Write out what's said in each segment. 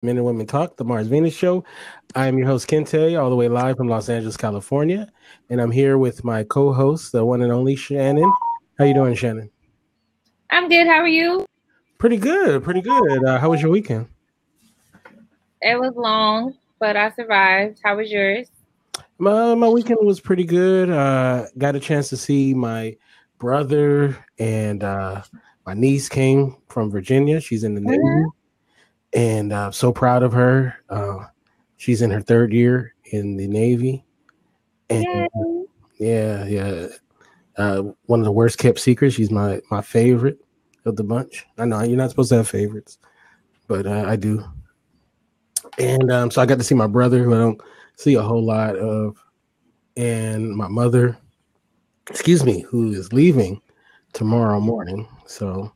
Men and Women Talk, the Mars Venus Show. I'm your host, Kinte, all the way live from Los Angeles, California. And I'm here with my co-host, the one and only Shannon. How you doing, Shannon? I'm good. How are you? Pretty good, pretty good. How was your weekend? It was long, but I survived. How was yours? My weekend was pretty good. Got a chance to see my brother and my niece came from Virginia. She's in the Mm-hmm. Navy, and so proud of her. She's in her third year in the Navy, and Yay. yeah, yeah. One of the worst kept secrets. She's my favorite of the bunch. I know you're not supposed to have favorites, but I do. And so I got to see my brother, who I don't see a whole lot of, and my mother, excuse me, who is leaving tomorrow morning. So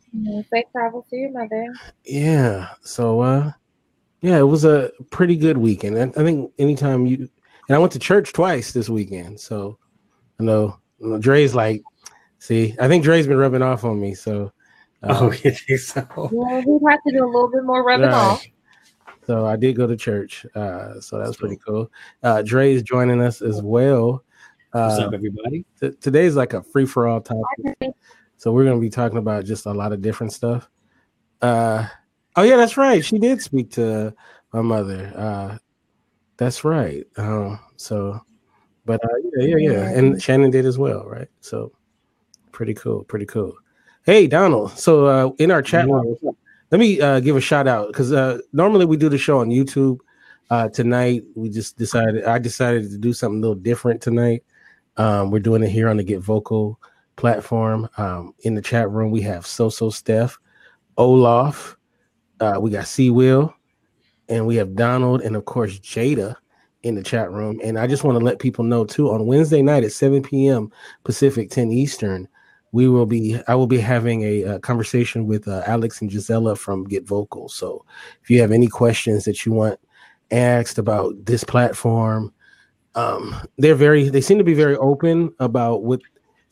Safe travels to your mother. yeah, so yeah, it was a pretty good weekend. I think anytime you and I went to church twice this weekend. So I know Dre's like, see, I think Dre's been rubbing off on me. So Oh, you think so? Yeah, we'd have to do a little bit more rubbing right. off. So I did go to church. So that was pretty So, cool. Dre is joining us as well. what's Uh, up, everybody? Today's like a free for all topic. So we're going to be talking about just a lot of different stuff. Uh, oh, yeah, that's right. She did speak to my mother. That's right. But yeah. And Shannon did as well, right? So pretty cool. Pretty cool. Hey, Donald. So in our chat room, let me give a shout out because normally we do the show on YouTube. Tonight I decided to do something a little different tonight. We're doing it here on the Get Vocal platform. In the chat room, we have So Steph, Olaf, we got C Will, and we have Donald, and of course Jada in the chat room. And I just want to let people know too, on Wednesday night at 7 p.m. Pacific, 10 Eastern, I will be having a conversation with Alex and Gisela from Get Vocal. So if you have any questions that you want asked about this platform, they seem to be very open about what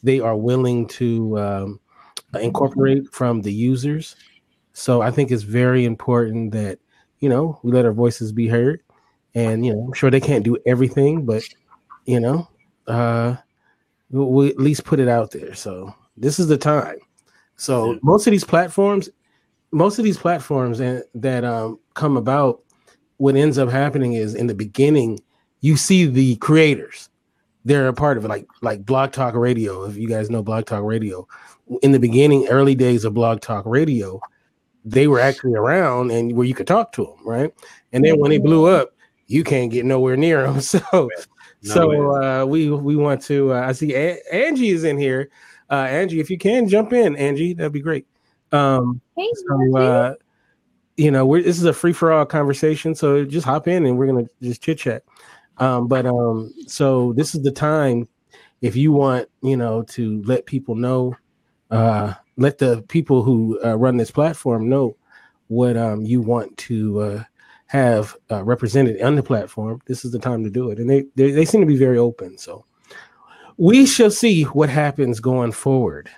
they are willing to incorporate from the users. So I think it's very important that we let our voices be heard, and I'm sure they can't do everything, but you know, uh, we'll at least put it out there. So this is the time. So Yeah. most of these platforms that come about, what ends up happening is in the beginning, you see the creators. They're a part of it, like Blog Talk Radio. If you guys know Blog Talk Radio, in the beginning, early days of Blog Talk Radio, they were actually around and where you could talk to them, right? And then when they blew up, you can't get nowhere near them. We want to. I see Angie is in here. Angie, if you can jump in, Angie, that'd be great. Hey, So Angie. this is a free for all conversation, so just hop in and we're gonna just chit chat. So this is the time if you want, to let people know, let the people who run this platform know what you want to have represented on the platform. This is the time to do it, and they seem to be very open. So we shall see what happens going forward.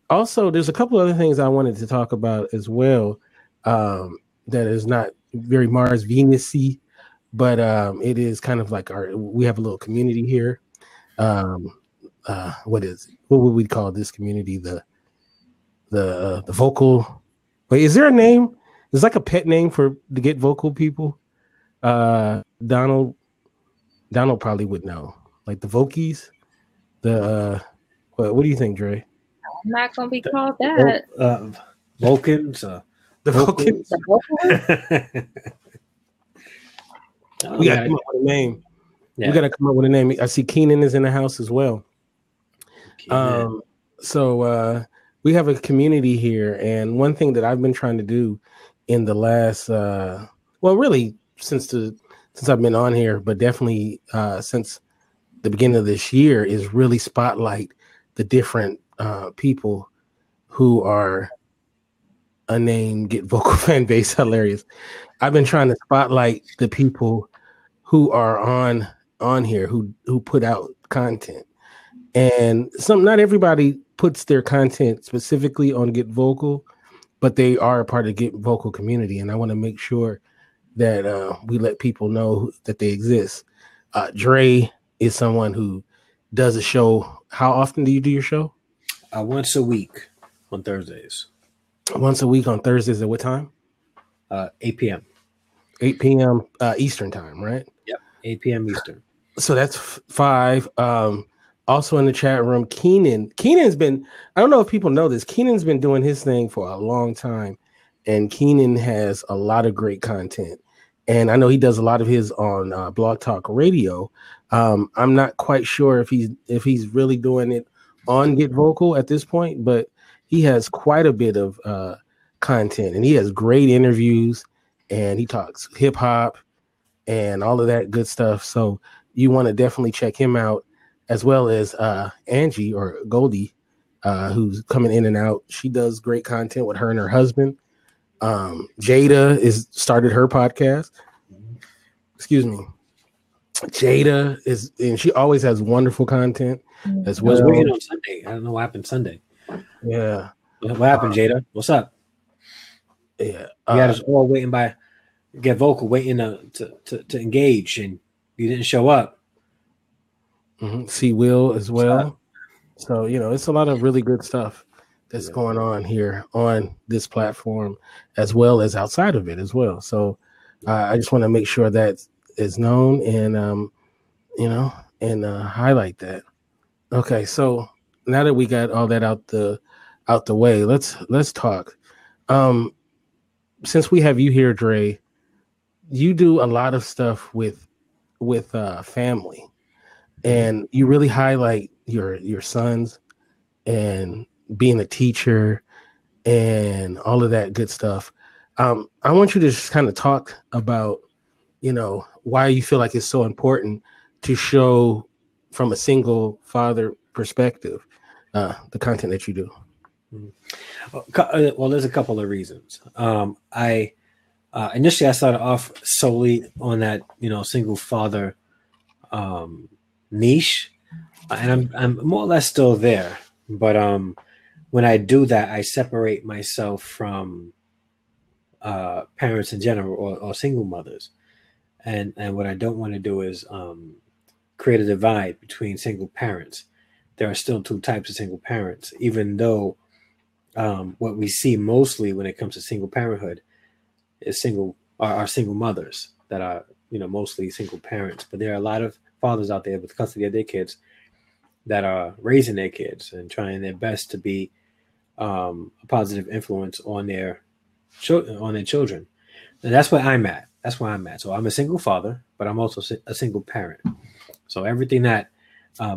Also, there's a couple other things I wanted to talk about as well. That is not very Mars Venus-y, but it is kind of like we have a little community here. What would we call this community? The vocal. Wait, is there a name? There's like a pet name for the Get Vocal people. Donald probably would know. Like the Vokies. The what do you think, Dre? I'm not gonna be called Vul- that. uh, Vulcans. The Vocals. The vocalist? Oh, We gotta come up with a name. Yeah. We gotta come up with a name. I see Keenan is in the house as well. Yeah. So we have a community here, and one thing that I've been trying to do in the last, really since I've been on here, but definitely since the beginning of this year, is really spotlight the different people who are unnamed Get Vocal fan base. Hilarious. I've been trying to spotlight the people who are on here who put out content. And not everybody puts their content specifically on Get Vocal, but they are a part of the Get Vocal community, and I want to make sure that we let people know that they exist. Dre is someone who does a show. How often do you do your show? Once a week on Thursdays. Once a week on Thursdays at what time? 8 p.m. 8 p.m. Eastern time, right? Yep, 8 p.m. Eastern. So that's 5. Also in the chat room, Keenan's been, I don't know if people know this, Keenan's been doing his thing for a long time, and Keenan has a lot of great content. And I know he does a lot of his on Blog Talk Radio. I'm not quite sure if he's really doing it on Get Vocal at this point, but he has quite a bit of content, and he has great interviews, and he talks hip hop and all of that good stuff. So you want to definitely check him out, as well as Angie or Goldie, who's coming in and out. She does great content with her and her husband. Jada is started her podcast. Excuse me. Jada is, and she always has wonderful content as well. I was waiting on Sunday. I don't know what happened Sunday. Yeah. What happened, Jada? What's up? Yeah. You had us all waiting by Get Vocal, waiting to engage, and you didn't show up. See Will as well. So, it's a lot of really good stuff that's going on here on this platform, as well as outside of it as well. So I just want to make sure that is known and, highlight that. Okay. So now that we got all that out the way, let's talk. Since we have you here, Dre, you do a lot of stuff with family, and you really highlight your sons and being a teacher and all of that good stuff. I want you to just kind of talk about, why you feel like it's so important to show from a single father perspective the content that you do. Well, there's a couple of reasons. Initially I started off solely on that, single father niche, and I'm more or less still there. But when I do that, I separate myself from parents in general or single mothers, and what I don't want to do is create a divide between single parents. There are still two types of single parents, even though what we see mostly when it comes to single parenthood is single mothers that are mostly single parents. But there are a lot of fathers out there with custody of their kids that are raising their kids and trying their best to be a positive influence on their children. And that's where I'm at. So I'm a single father, but I'm also a single parent. So everything that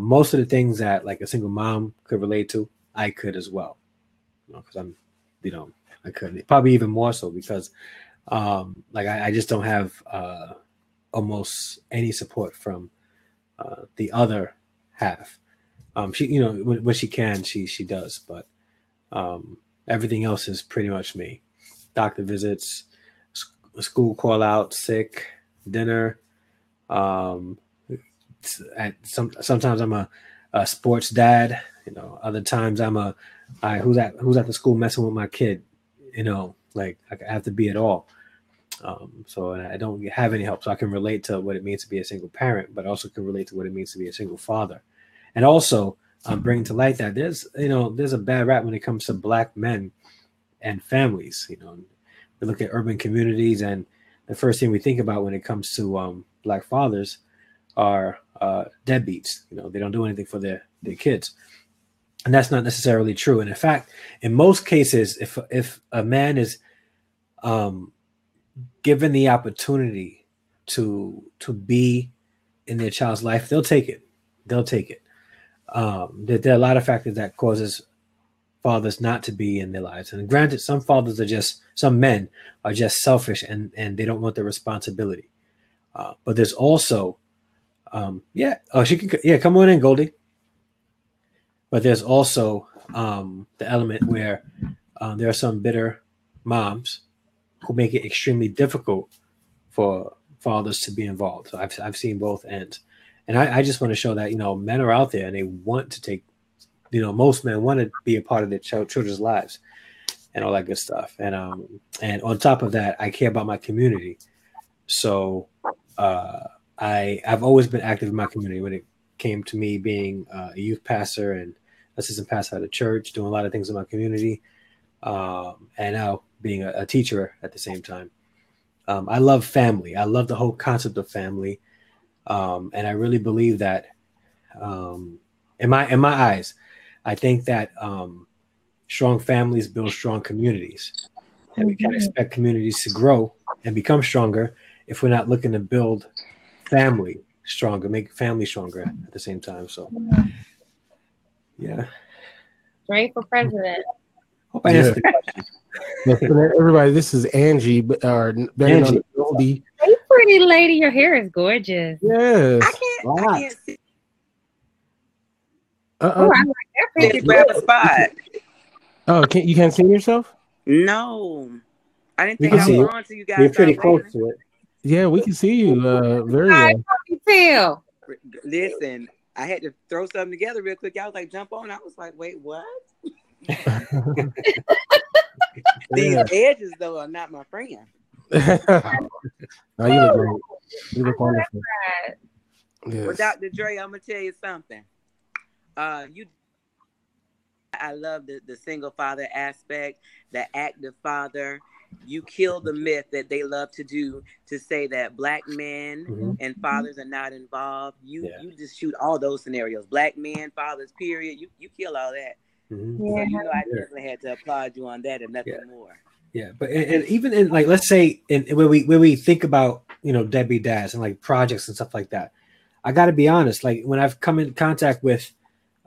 most of the things that like a single mom could relate to, I could as well. Because I'm, I could probably even more so because I just don't have almost any support from the other half. She, when she can, she does, but everything else is pretty much me. Doctor visits, school call out, sick, dinner. Sometimes I'm a sports dad. Other times I'm who's at the school messing with my kid. I have to be it all. So I don't have any help. So I can relate to what it means to be a single parent, but also can relate to what it means to be a single father. And also bring to light that there's a bad rap when it comes to Black men and families. We look at urban communities, and the first thing we think about when it comes to Black fathers are deadbeats. They don't do anything for their kids. And that's not necessarily true. And in fact, in most cases, if a man is given the opportunity to be in their child's life, they'll take it. There are a lot of factors that causes fathers not to be in their lives. And granted, some men are just selfish and they don't want the responsibility. But there's also, come on in, Goldie. But there's also the element where there are some bitter moms who make it extremely difficult for fathers to be involved. So I've seen both ends. And I just want to show that, men are out there and they want to take, most men want to be a part of their children's lives. and all that good stuff. And on top of that, I care about my community. So I've always been active in my community when it came to me being a youth pastor and assistant pastor at a church, doing a lot of things in my community, and now being a teacher at the same time. I love family. I love the whole concept of family, and I really believe that in my eyes, I think that strong families build strong communities, and we can't expect communities to grow and become stronger if we're not looking to build family stronger, make family stronger at the same time. So, yeah. Dre for president. Hope I answered the question. Everybody, this is Angie, or better known as Goldie. Hey, pretty lady, your hair is gorgeous. Yes. I can't see. Oh, I like that. You grab a spot. Oh, you can't see yourself? No, I didn't We think can I see was you. on to you guys. You're pretty close to it. Yeah, we can see you very I well. can tell. Listen, I had to throw something together real quick. I was like, jump on. I was like, wait, what? These edges, though, are not my friend. No, you look great. You look wonderful. Yes. Well, Dr. Dre, I'm going to tell you something. I love the single father aspect, the active father. You kill the myth that they love to do to say that black men and fathers are not involved. You just shoot all those scenarios. Black men, fathers, period. You kill all that. Mm-hmm. So you know I definitely had to applaud you on that and nothing more. Yeah, but and even in, like, let's say when we think about, you know, deadbeat dads and like projects and stuff like that, I got to be honest. Like, when I've come in contact with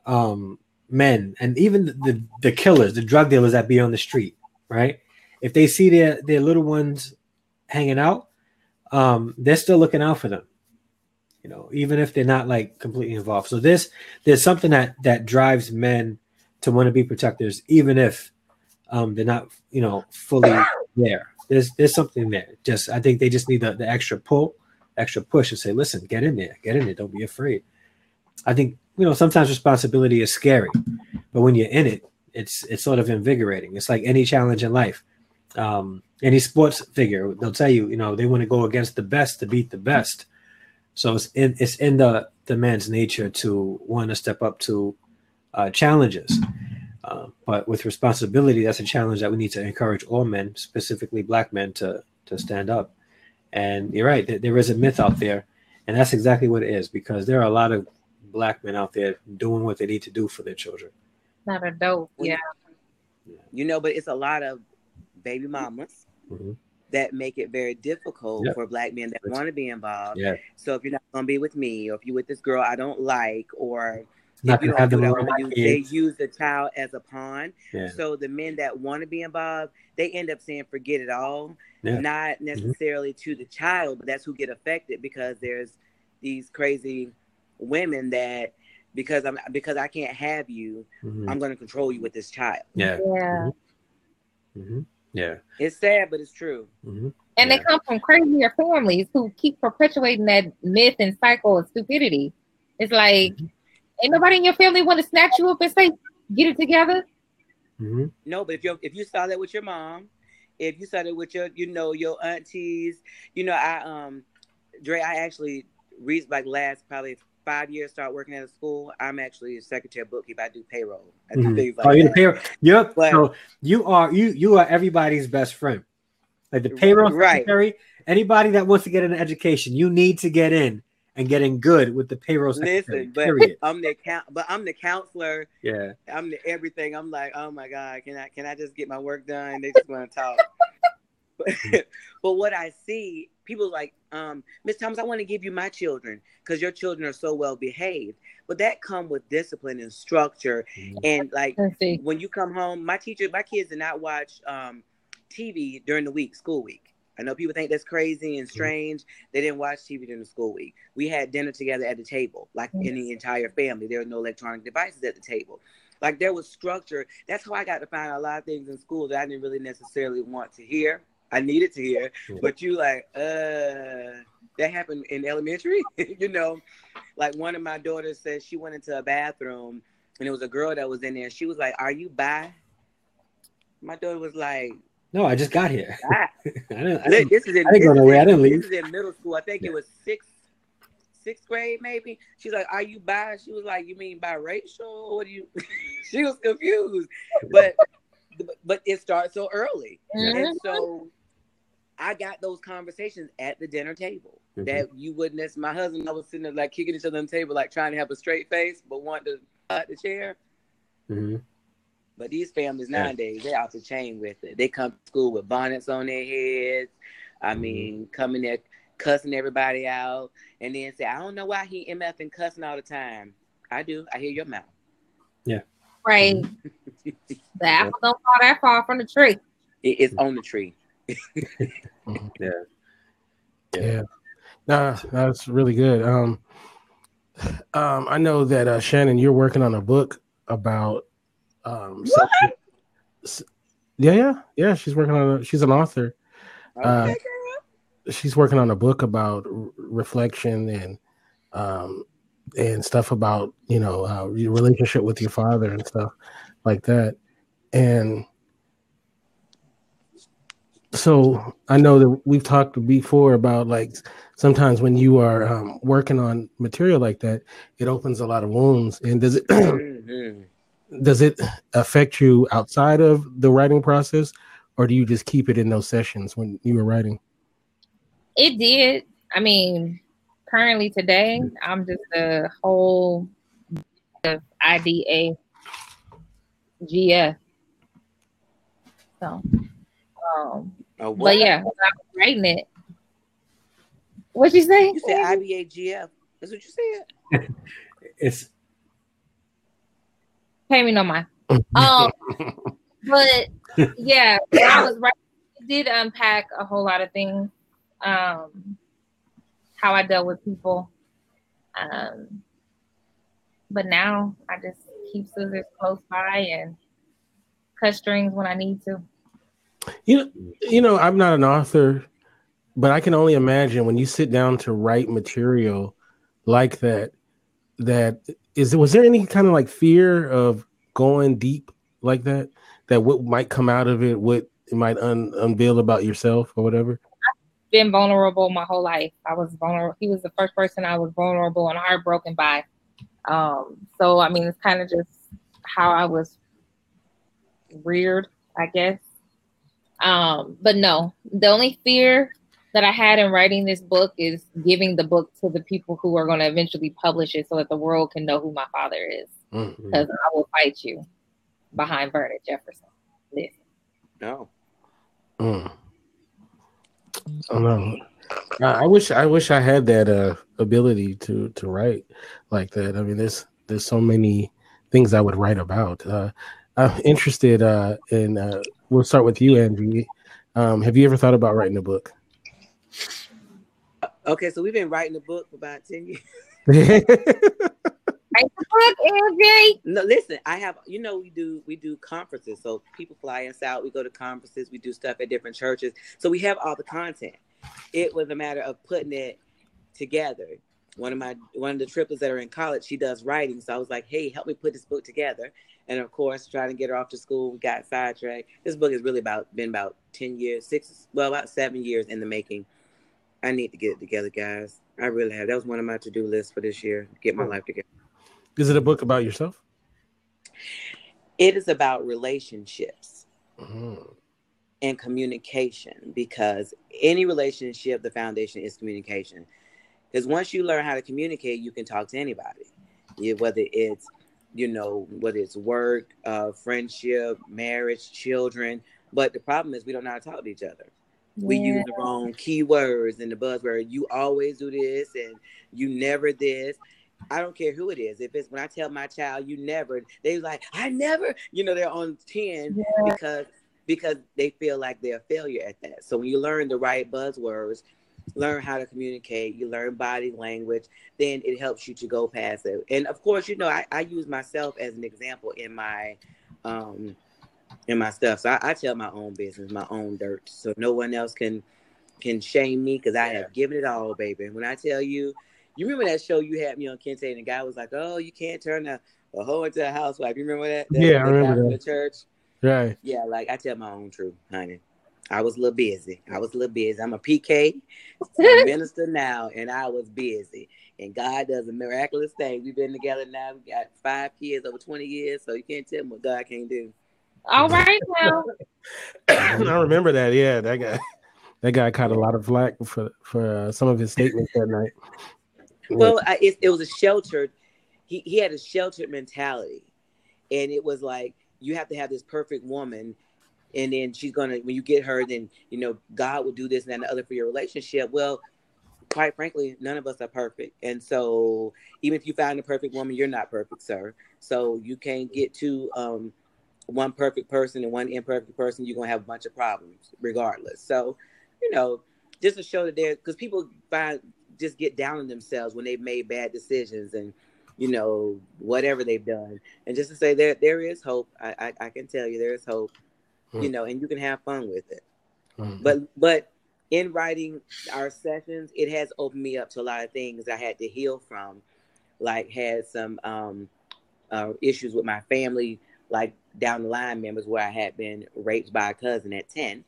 men and even the killers, the drug dealers that be on the street, right? If they see their little ones hanging out, they're still looking out for them, you know, even if they're not like completely involved. So there's something that drives men to want to be protectors, even if they're not, you know, fully there. There's something there. I think they just need the extra pull, extra push, and say, listen, get in there, don't be afraid. I think, you know, sometimes responsibility is scary, but when you're in it, it's sort of invigorating. It's like any challenge in life. Any sports figure, they'll tell you, you know, they want to go against the best to beat the best. So it's in the man's nature to want to step up to challenges. But with responsibility, that's a challenge that we need to encourage all men, specifically black men, to stand up. And you're right, there is a myth out there, and that's exactly what it is, because there are a lot of black men out there doing what they need to do for their children. Not a dope, yeah. You know, but it's a lot of baby mamas that make it very difficult for black men that want to be involved. Yeah. So if you're not going to be with me, or if you're with this girl I don't like, or if you don't do what I want to do, they use the child as a pawn. Yeah. So the men that want to be involved, they end up saying forget it all. Yeah. Not necessarily to the child, but that's who get affected, because there's these crazy women that because I can't have you, I'm going to control you with this child. Yeah. Yeah. Yeah. It's sad, but it's true. And they come from crazier families who keep perpetuating that myth and cycle of stupidity. It's like, ain't nobody in your family want to snatch you up and say, get it together? No, but if you saw that with your mom, if you saw that with your, you know, your aunties, you know, Dre, I actually like last probably 5 years start working at a school. I'm actually a secretary, bookkeeper. I do payroll. I do things like you're that. the payroll. Yep. But, so you are everybody's best friend. Like the payroll secretary, anybody that wants to get an education, you need to get in and getting good with the payroll secretary. Listen, but I'm the counselor. Yeah. I'm the everything. I'm like, oh my God, can I just get my work done? They just want to talk. But what I see, people like, Miss Thomas, I want to give you my children because your children are so well behaved. But that come with discipline and structure. And like when you come home, my kids did not watch TV during the week, school week. I know people think that's crazy and strange. They didn't watch TV during the school week. We had dinner together at the table, like in the entire family. There were no electronic devices at the table. Like there was structure. That's how I got to find out a lot of things in school that I didn't really necessarily want to hear. I needed to hear, but you like, that happened in elementary, you know, like one of my daughters said she went into a bathroom and it was a girl that was in there. She was like, are you bi? My daughter was like, no, I just got here. This is in middle school. I think it was sixth grade, maybe. She's like, "Are you bi?" She was like, "You mean biracial? What do you?" She was confused, but it starts so early, and so I got those conversations at the dinner table that you witnessed. My husband and I was sitting there like kicking each other on the table, like trying to have a straight face, but wanting to cut the chair. But these families nowadays, they're out the chain with it. They come to school with bonnets on their heads. I mean, coming there cussing everybody out, and then say, "I don't know why he MFing cussing all the time." I do. I hear your mouth. Yeah. Right. The apple don't fall that far from the tree. It's on the tree. Yeah. Nah, that's really good. I know that Shannon, you're working on a book about yeah. She's working on. She's an author. Okay, she's working on a book about reflection and stuff about your relationship with your father and stuff like that. And so I know that we've talked before about like sometimes when you are working on material like that, it opens a lot of wounds. And does it does it affect you outside of the writing process, or do you just keep it in those sessions when you were writing? It did. I mean, currently today, I'm just a whole IDA GF. So, but yeah, I was writing it. What you say? You said IBA GF. That's what you said. It's pay me no mind. But yeah, when I was writing, it did unpack a whole lot of things. How I dealt with people. But now I just keep scissors close by and cut strings when I need to. You know, I'm not an author, but I can only imagine when you sit down to write material like that, was there any kind of like fear of going deep like that what might come out of it, what it might unveil about yourself or whatever? I've been vulnerable my whole life. I was vulnerable. He was the first person I was vulnerable and heartbroken by. So I mean, it's kind of just how I was reared, I guess. But no, the only fear that I had in writing this book is giving the book to the people who are going to eventually publish it so that the world can know who my father is. Because I will fight you behind Vernon Jefferson. Listen. No. Oh no. I wish I had that ability to write like that. I mean, there's so many things I would write about. I'm interested in. We'll start with you, Angie. Have you ever thought about writing a book? Okay, so we've been writing a book for about 10 years. Write the book, Angie. No, listen, I have, we do conferences. So people fly us out. We go to conferences. We do stuff at different churches. So we have all the content. It was a matter of putting it together. One of the triplets that are in college, she does writing. So I was like, hey, help me put this book together. And of course, trying to get her off to school, we got sidetracked. This book has really been about 10 years, about 7 years in the making. I need to get it together, guys. I really have. That was one of my to-do lists for this year, get my life together. Is it a book about yourself? It is about relationships and communication, because any relationship, the foundation is communication. Because once you learn how to communicate, you can talk to anybody. Whether it's work, friendship, marriage, children. But the problem is we don't know how to talk to each other. Yeah. We use the wrong keywords and the buzzword. You always do this and you never this. I don't care who it is. If it's when I tell my child you never, they're like, I never, they're on 10 because they feel like they're a failure at that. So when you learn the right buzzwords, learn how to communicate, you learn body language, then it helps you to go past it. And of course, I use myself as an example in my stuff. So I tell my own business, my own dirt. So no one else can shame me, because I have given it all, baby. And when I tell you, you remember that show you had me on, Kinte, and the guy was like, oh, you can't turn a hoe into a housewife. You remember that? Yeah, I remember that. The church. Right. Yeah, like I tell my own truth, honey. I was a little busy. I'm a PK, a minister now, and I was busy. And God does a miraculous thing. We've been together now. We got 5 kids over 20 years, so you can't tell me what God can't do. All right now. I remember that. Yeah, that guy caught a lot of flack for some of his statements that night. Well, it was a sheltered. He had a sheltered mentality, and it was like you have to have this perfect woman, and then she's gonna, when you get her, then God will do this and that and the other for your relationship. Well, quite frankly, none of us are perfect, and so even if you find a perfect woman, you're not perfect, sir. So you can't get to one perfect person and one imperfect person. You're gonna have a bunch of problems regardless. So, just to show that because people just get down on themselves when they've made bad decisions and whatever they've done, and just to say there is hope. I can tell you there is hope, and you can have fun with it. But in writing our sessions, it has opened me up to a lot of things I had to heal from, like had some issues with my family, like down the line members where I had been raped by a cousin at 10.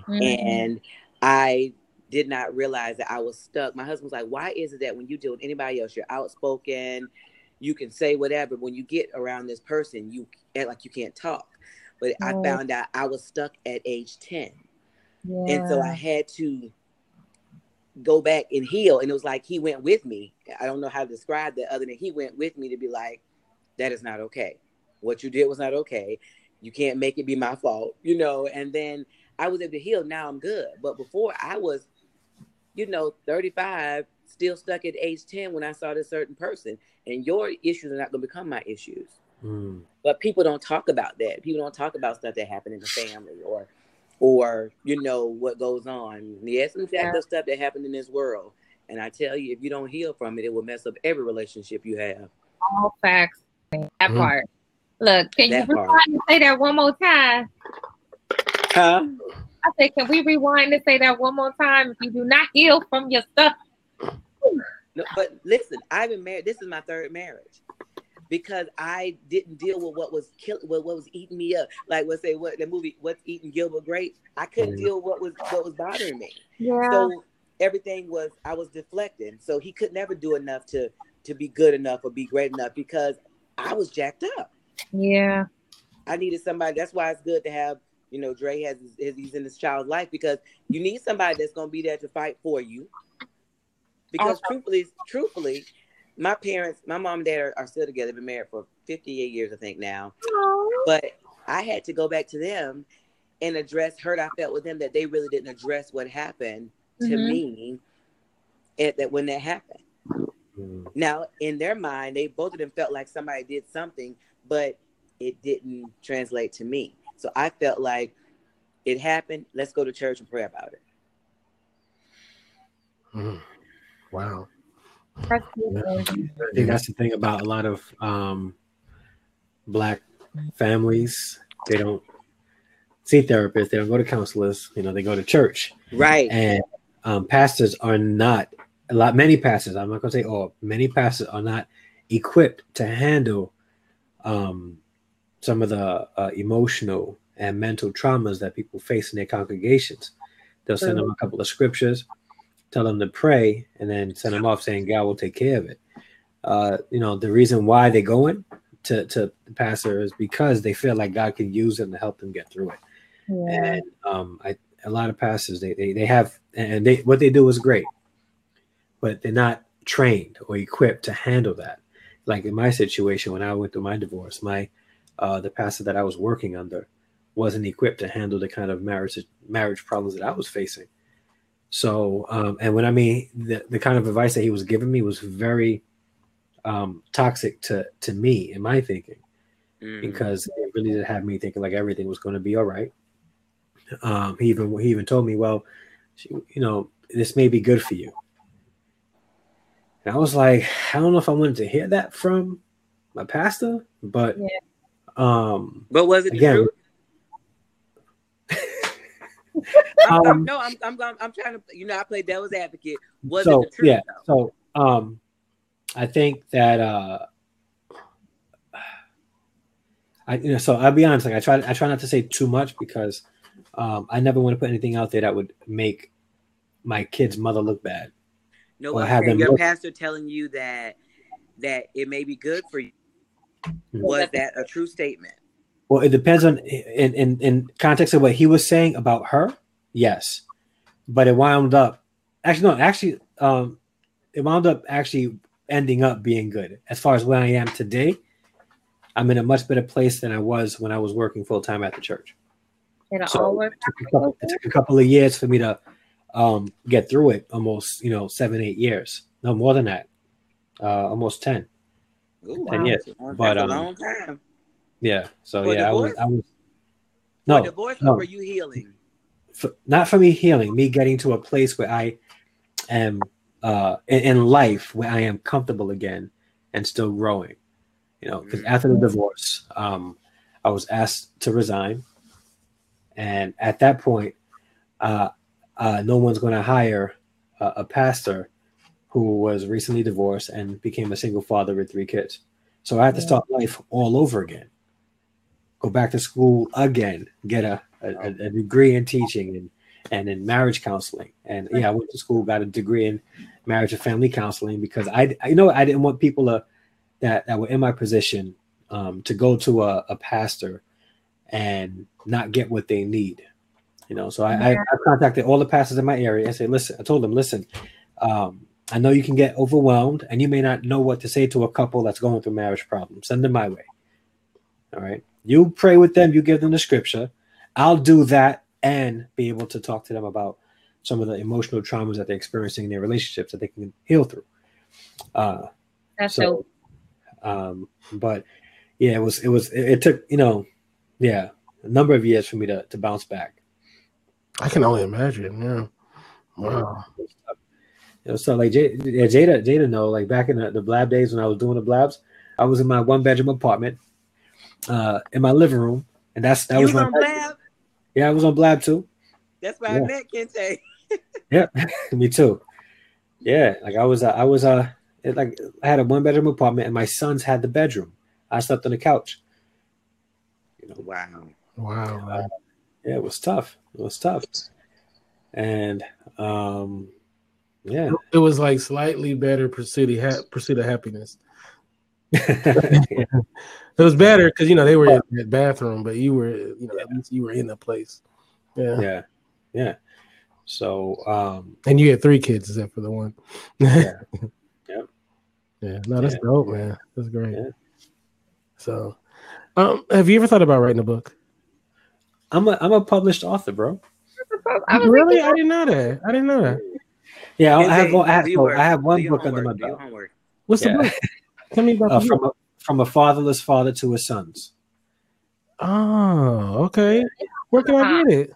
And I did not realize that I was stuck. My husband was like, why is it that when you deal with anybody else, you're outspoken, you can say whatever. When you get around this person, you act like you can't talk. But I found out I was stuck at age 10. Yeah. And so I had to go back and heal. And it was like he went with me. I don't know how to describe that other than he went with me to be like, that is not okay. What you did was not okay. You can't make it be my fault, and then I was able to heal. Now I'm good. But before I was, 35, still stuck at age 10 when I saw this certain person. And your issues are not going to become my issues. But people don't talk about that. People don't talk about stuff that happened in the family or what goes on. Yes, some stuff that happened in this world. And I tell you, if you don't heal from it, it will mess up every relationship you have. All facts. That part. Look, can you rewind and say that one more time? Huh? I said, can we rewind and say that one more time? If you do not heal from your stuff. No, but listen, I've been married. This is my 3rd marriage because I didn't deal with what was what was eating me up. Like the movie, What's Eating Gilbert Grape? I couldn't deal with what was bothering me. Yeah. So everything I was deflecting. So he could never do enough to be good enough or be great enough because I was jacked up. Yeah. I needed somebody. That's why it's good to have, Dre he's in this child's life because you need somebody that's going to be there to fight for you. Because truthfully, my parents, my mom and dad are still together. They've been married for 58 years, I think now. Aww. But I had to go back to them and address hurt I felt with them that they really didn't address what happened to me when that happened. Now, in their mind, both of them felt like somebody did something, but it didn't translate to me. So I felt like it happened. Let's go to church and pray about it. Wow. I think that's the thing about a lot of Black families. They don't see therapists. They don't go to counselors. They go to church. Right. And pastors are not. Many pastors, I'm not going to say all, many pastors are not equipped to handle some of the emotional and mental traumas that people face in their congregations. They'll send them a couple of scriptures, tell them to pray, and then send them off saying God will take care of it. The reason why they're going to the pastor is because they feel like God can use them to help them get through it. Yeah. And a lot of pastors, they have, and what they do is great, but they're not trained or equipped to handle that. Like in my situation, when I went through my divorce, the pastor that I was working under wasn't equipped to handle the kind of marriage problems that I was facing. So, and when I mean the kind of advice that he was giving me was very toxic to me in my thinking, because it really did have me thinking like everything was going to be all right. He even told me, well, this may be good for you. And I was like, I don't know if I wanted to hear that from my pastor, but but was it again, the truth? I'm trying to, I play devil's advocate. Was it the truth? Yeah. Though? So, I think that So I'll be honest. Like I try not to say too much because I never want to put anything out there that would make my kid's mother look bad. No, your pastor telling you that it may be good for you. Was that a true statement? Well, it depends on in context of what he was saying about her. Yes, but it wound up it wound up actually ending up being good. As far as where I am today, I'm in a much better place than I was when I was working full time at the church. It took a couple of years for me to get through it. Almost 7-8 years. No more than that. Almost 10. Ooh, 10 years. But that's a long time. Yeah. So for yeah, divorce? I was no divorce, or were you healing? Not for me healing, me getting to a place where I am in life where I am comfortable again and still growing. Because after the divorce, I was asked to resign, and at that point, no one's going to hire a pastor who was recently divorced and became a single father with 3 kids. So I had to start life all over again, go back to school again, get a degree in teaching and in marriage counseling. And I went to school, got a degree in marriage and family counseling because I didn't want people that were in my position to go to a pastor and not get what they need. So I contacted all the pastors in my area and I told them, listen, I know you can get overwhelmed and you may not know what to say to a couple that's going through marriage problems. Send them my way. All right. You pray with them. You give them the scripture. I'll do that and be able to talk to them about some of the emotional traumas that they're experiencing in their relationships that they can heal through. That's so. But yeah, it took, a number of years for me to bounce back. I can only imagine. Yeah. Wow. So like Jada know, like back in the Blab days when I was doing the Blabs, I was in my 1-bedroom apartment, in my living room, and that was my Blab. Yeah, I was on Blab too. That's where I met Kinte. Yeah, me too. Yeah, like I had a 1-bedroom apartment, and my sons had the bedroom. I slept on the couch. Wow. Yeah, it was tough. And yeah, it was like slightly better pursuit of happiness. It was better because they were in that bathroom, but you were at least you were in the place. Yeah. So and you had 3 kids except for the one. Yeah. No, that's dope, man. That's great. So have you ever thought about writing a book? I'm a published author, bro. Really? I didn't know that. Yeah, I have one book under my belt. What's the book? Tell me about From a Fatherless Father to His Sons. Oh, okay. Where can I get it?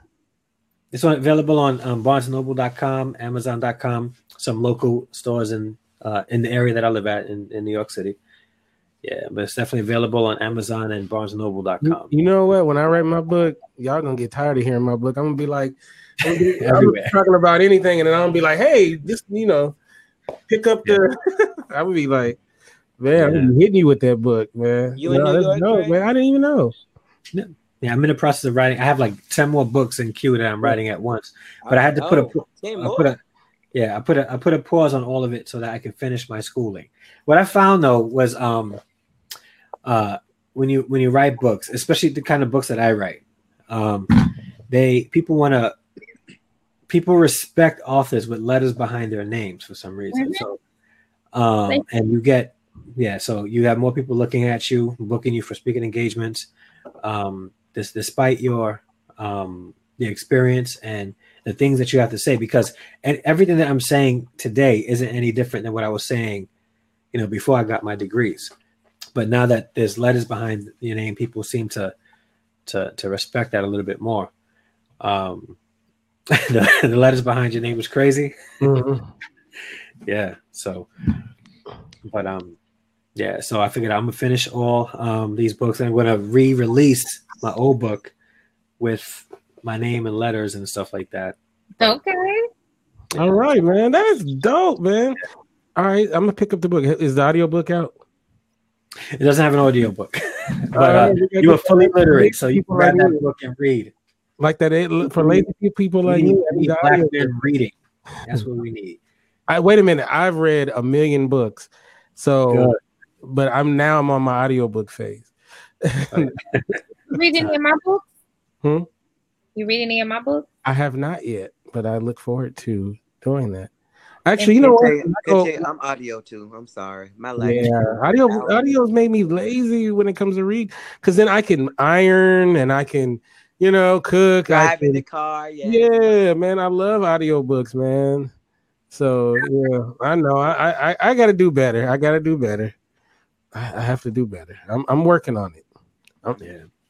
It's available on BarnesandNoble.com, Amazon.com, some local stores in the area that I live at in New York City. Yeah, but it's definitely available on Amazon and BarnesandNoble.com. You know what? When I write my book, y'all gonna get tired of hearing my book. I'm gonna be like, I'm talking about anything, and then I'm gonna be like, hey, just pick up the. I would be like, man, I'm gonna be hitting you with that book, man. That's dope, man. I didn't even know. Yeah, I'm in the process of writing. I have like 10 more books in queue that I'm writing at once, but I had to put a pause on all of it so that I can finish my schooling. What I found though was when you write books, especially the kind of books that I write, people respect authors with letters behind their names for some reason. So and you get so you have more people looking at you, booking you for speaking engagements. This despite your the experience and the things that you have to say, because everything that I'm saying today isn't any different than what I was saying, before I got my degrees. But now that there's letters behind your name, people seem to respect that a little bit more. The letters behind your name was crazy. Mm-hmm. Yeah. So, but so I figured I'm gonna finish all these books, and I'm gonna re-release my old book with my name and letters and stuff like that. Okay. All right, man. That's dope, man. All right, I'm gonna pick up the book. Is the audio book out? It doesn't have an audio book. But you were fully literate, so you can grab that book and read. Like that for lazy people like me. We need black men reading. That's what we need. Wait a minute. I've read 1 million books, so but I'm on my audiobook phase. Read any of my books? Hmm? You read any of my books? I have not yet, but I look forward to doing that. Actually, you know what? I'm audio too. I'm sorry. My life. Yeah, audio's made me lazy when it comes to read, because then I can iron and I can, cook. Drive in the car. Yeah, man, I love audiobooks, man. So yeah, I know I got to do better. I have to do better. I'm working on it.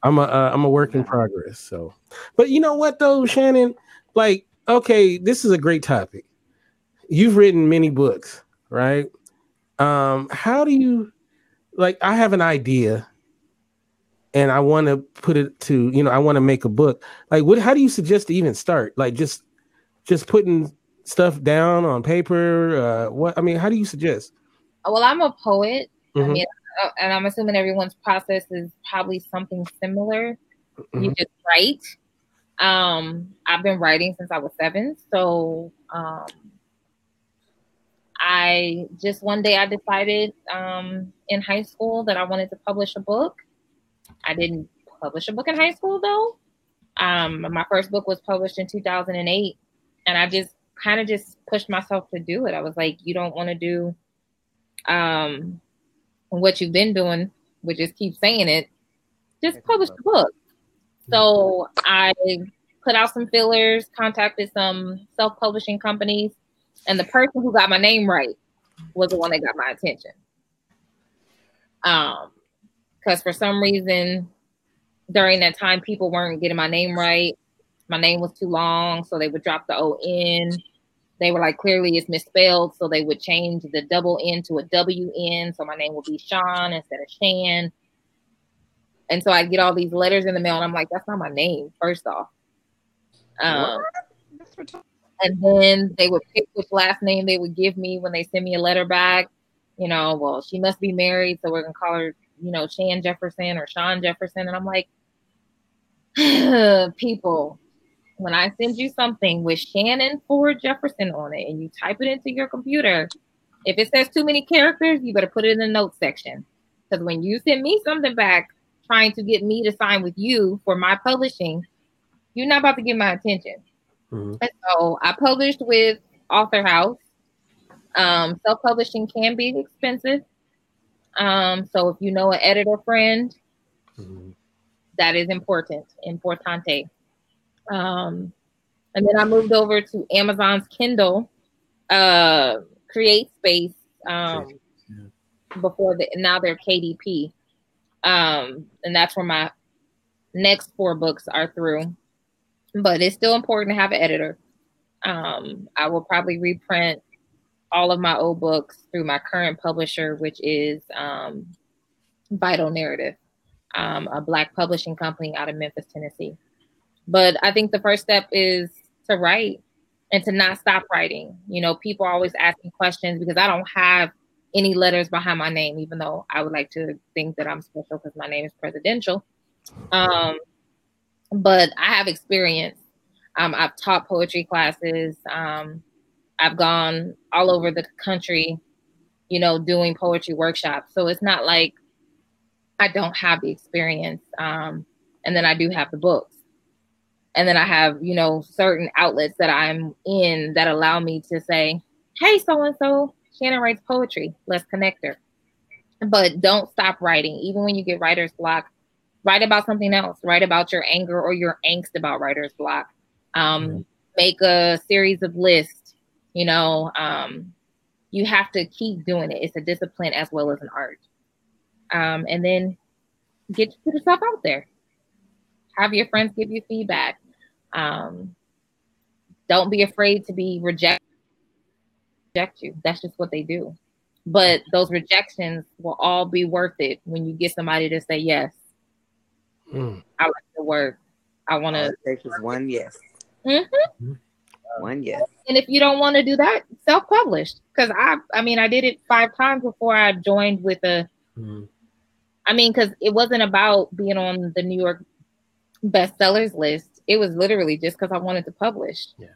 I'm a work in progress. So, but you know what though, Shannon? Like, okay, this is a great topic. You've written many books, right? How do you I have an idea and I want to put it to, I want to make a book. Like, how do you suggest to even start? Like just putting stuff down on paper? How do you suggest? Well, I'm a poet. Mm-hmm. And I'm assuming everyone's process is probably something similar. Mm-hmm. You just write. I've been writing since I was 7. So, one day I decided in high school that I wanted to publish a book. I didn't publish a book in high school though. My first book was published in 2008, and I just kind of pushed myself to do it. I was like, you don't want to do what you've been doing, which is keep saying it, just publish the book. So I put out some fillers, contacted some self-publishing companies, and the person who got my name right was the one that got my attention. Because for some reason, during that time, people weren't getting my name right. My name was too long, so they would drop the O-N. They were like, clearly it's misspelled, so they would change the double N to a W-N, so my name would be Sean instead of Shan. And so I'd get all these letters in the mail, and I'm like, that's not my name, first off. And then they would pick which last name they would give me when they send me a letter back. Well, she must be married, so we're going to call her, Shan Jefferson or Sean Jefferson. And I'm like, people, when I send you something with Shannon Ford Jefferson on it and you type it into your computer, if it says too many characters, you better put it in the notes section. Because when you send me something back trying to get me to sign with you for my publishing, you're not about to get my attention. Mm-hmm. And so I published with Author House. Self-publishing can be expensive. So if you know an editor friend, mm-hmm. that is importante. And then I moved over to Amazon's Kindle, Create Space, now they're KDP. And that's where my next 4 books are through. But it's still important to have an editor. I will probably reprint all of my old books through my current publisher, which is Vital Narrative, a Black publishing company out of Memphis, Tennessee. But I think the first step is to write and to not stop writing. People are always asking questions because I don't have any letters behind my name, even though I would like to think that I'm special because my name is presidential. But I have experience. I've taught poetry classes. I've gone all over the country, doing poetry workshops. So it's not like I don't have the experience. And then I do have the books. And then I have, certain outlets that I'm in that allow me to say, hey, so-and-so, Shannon writes poetry. Let's connect her. But don't stop writing. Even when you get writer's block, write about something else. Write about your anger or your angst about writer's block. Make a series of lists. You have to keep doing it. It's a discipline as well as an art. And then put yourself out there. Have your friends give you feedback. Don't be afraid to be reject you. That's just what they do. But those rejections will all be worth it when you get somebody to say yes. I like your work. I want to. Take is one yes. Mm-hmm. One yes. And if you don't want to do that, self-publish. Because I did it 5 times before I joined with a I mean, because it wasn't about being on the New York bestsellers list. It was literally just because I wanted to publish. Yeah.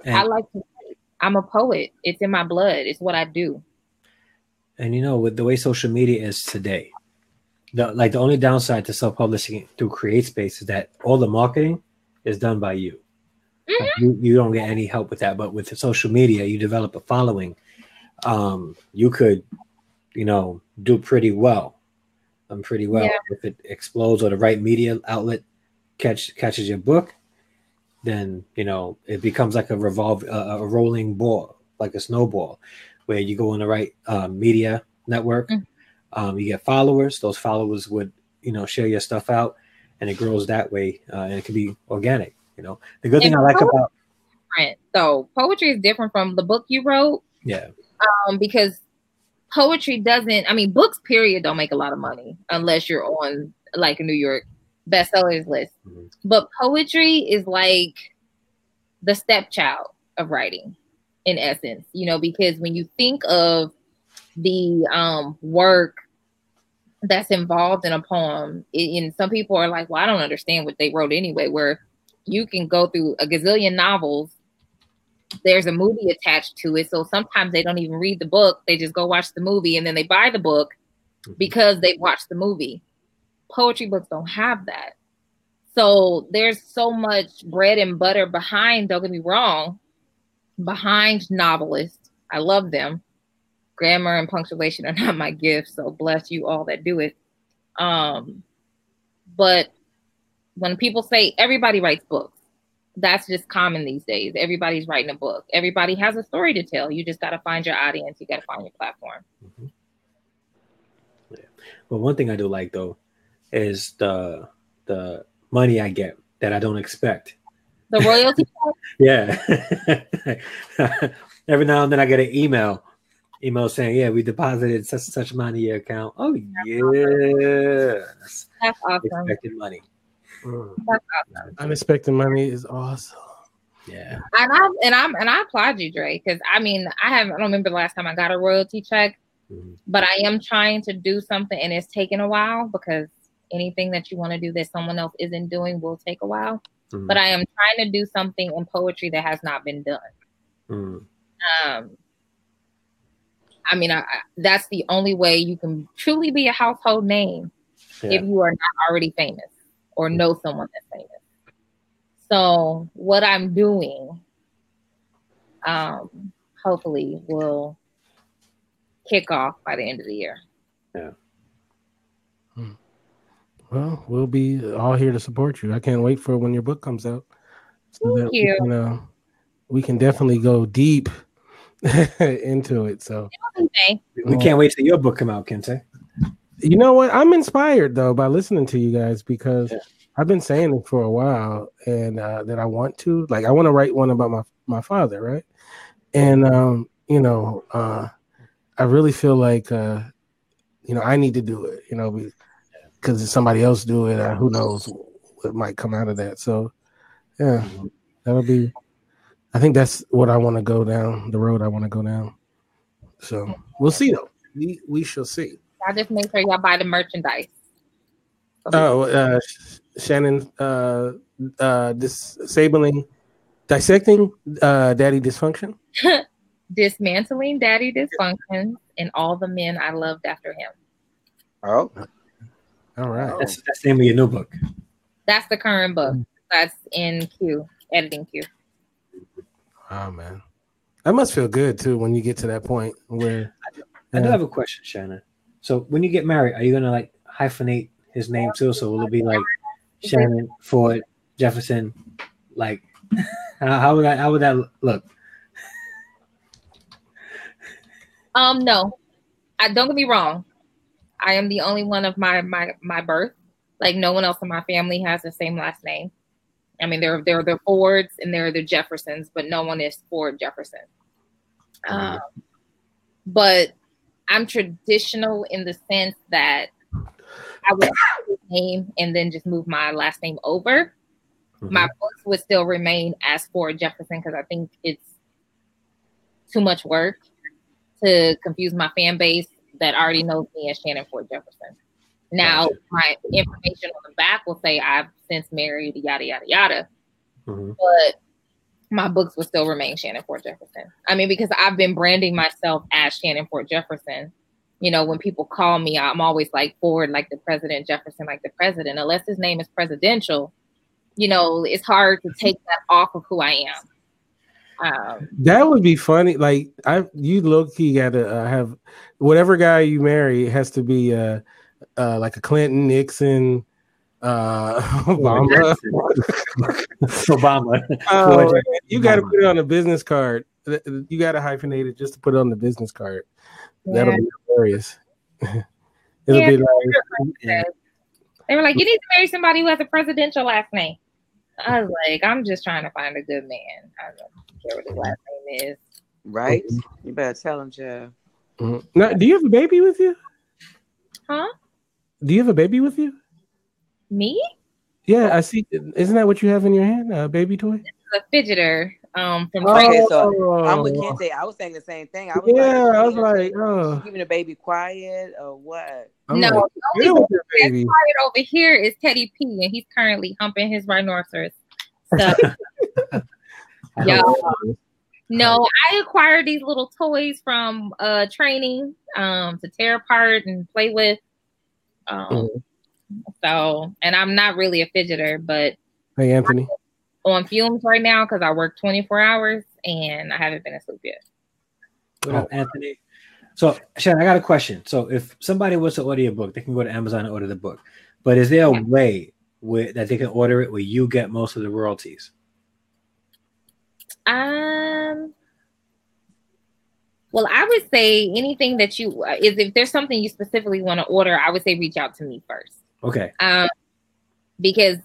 I like to write. I'm a poet. It's in my blood. It's what I do. And you know, with the way social media is today, the only downside to self-publishing through CreateSpace is that all the marketing is done by you. Mm-hmm. Like you don't get any help with that. But with the social media, you develop a following. You could, you know, do pretty well. Yeah. If it explodes or the right media outlet catches your book, then you know it becomes like a rolling ball, like a snowball, where you go in the right media network. Mm-hmm. You get followers. Those followers would, you know, share your stuff out, and it grows that way. And it can be organic. You know, the good thing I like about so poetry is different from the book you wrote. Yeah. Because poetry doesn't. I mean, books period don't make a lot of money unless you're on like a New York bestsellers list. Mm-hmm. But poetry is like the stepchild of writing, in essence. You know, because when you think of the work that's involved in a poem, and some people are like, well, I don't understand what they wrote anyway, where you can go through a gazillion novels, there's a movie attached to it, so sometimes they don't even read the book, they just go watch the movie, and then they buy the book because they watched the movie. Poetry books don't have that. So there's so much bread and butter behind, don't get me wrong, behind novelists. I love them. Grammar and punctuation are not my gift, so bless you all that do it. But when people say everybody writes books, that's just common these days. Everybody's writing a book. Everybody has a story to tell. You just got to find your audience. You got to find your platform. Mm-hmm. Yeah. Well, one thing I do like though is the money I get that I don't expect. The royalty. Yeah. Every now and then I get an email saying, yeah, we deposited such amount in your account. Oh yeah. That's awesome. Expected money. That's awesome. Unexpected money is awesome. Yeah. And I applaud you, Dre, because I mean, I don't remember the last time I got a royalty check, but I am trying to do something, and it's taken a while because anything that you want to do that someone else isn't doing will take a while. But I am trying to do something in poetry that has not been done. I mean, that's the only way you can truly be a household name if you are not already famous or know someone that's famous. So what I'm doing, hopefully will kick off by the end of the year. Yeah. Well, we'll be all here to support you. I can't wait for when your book comes out. So Thank you. We can definitely go deep into it. So we can't wait till your book come out, Kinte. You know what? I'm inspired though by listening to you guys because I've been saying it for a while, and that I want to write one about my father, right? And I really feel like I need to do it, because if somebody else do it, who knows what might come out of that. So yeah, that'll be. I think that's what I want to go down, the road I want to go down. So we'll see though. We shall see. I just make sure y'all buy the merchandise. Shannon, dissecting daddy dysfunction. Dismantling daddy dysfunction and all the men I loved after him. Oh. All right. That's the name of your new book. That's the current book. That's in queue, editing queue. Oh man, that must feel good too when you get to that point where. I do have a question, Shannon. So when you get married, are you gonna hyphenate his name too? So will it be like Shannon Ford Jefferson? Like, how would that look? No, don't get me wrong. I am the only one of my birth. Like no one else in my family has the same last name. I mean, there are the Fords and there are the Jeffersons, but no one is Ford Jefferson. But I'm traditional in the sense that I would have his name and then just move my last name over. My books would still remain as Ford Jefferson because I think it's too much work to confuse my fan base that already knows me as Shannon Ford Jefferson. Now, my information on the back will say I've since married, yada, yada, yada. But my books will still remain Shannon Ford Jefferson. I mean, because I've been branding myself as Shannon Ford Jefferson. You know, when people call me, I'm always like Ford, like the president, Jefferson, like the president. Unless his name is presidential, you know, it's hard to take that off of who I am. That would be funny. Like, you low key got to have whatever guy you marry has to be like a Clinton, Nixon, Obama. Obama. You got to put it on a business card. You got to hyphenate it just to put it on the business card. That'll be hilarious. It'll be like, they were like, you need to marry somebody who has a presidential last name. I was like, I'm just trying to find a good man. I don't care what his last name is. Right? You better tell him, Jeff. Now, do you have a baby with you? Huh? Do you have a baby with you? Me? Yeah, I see. Isn't that what you have in your hand? A baby toy? This is a fidgeter. From okay, so I'm with Kinte. I was saying the same thing. I was like, keeping the baby quiet or what? No, the only thing that's quiet over here is Teddy P, and he's currently humping his rhinoceros. So, no, I acquired these little toys from training to tear apart and play with. So, and I'm not really a fidgeter, but hey, Anthony. On fumes right now because I work 24 hours and I haven't been asleep yet. What up, Anthony? So, Shannon, I got a question. So, if somebody wants to order your book, they can go to Amazon and order the book. But is there a way that they can order it where you get most of the royalties? Well, I would say anything that if there's something you specifically want to order, I would say reach out to me first. Okay. Because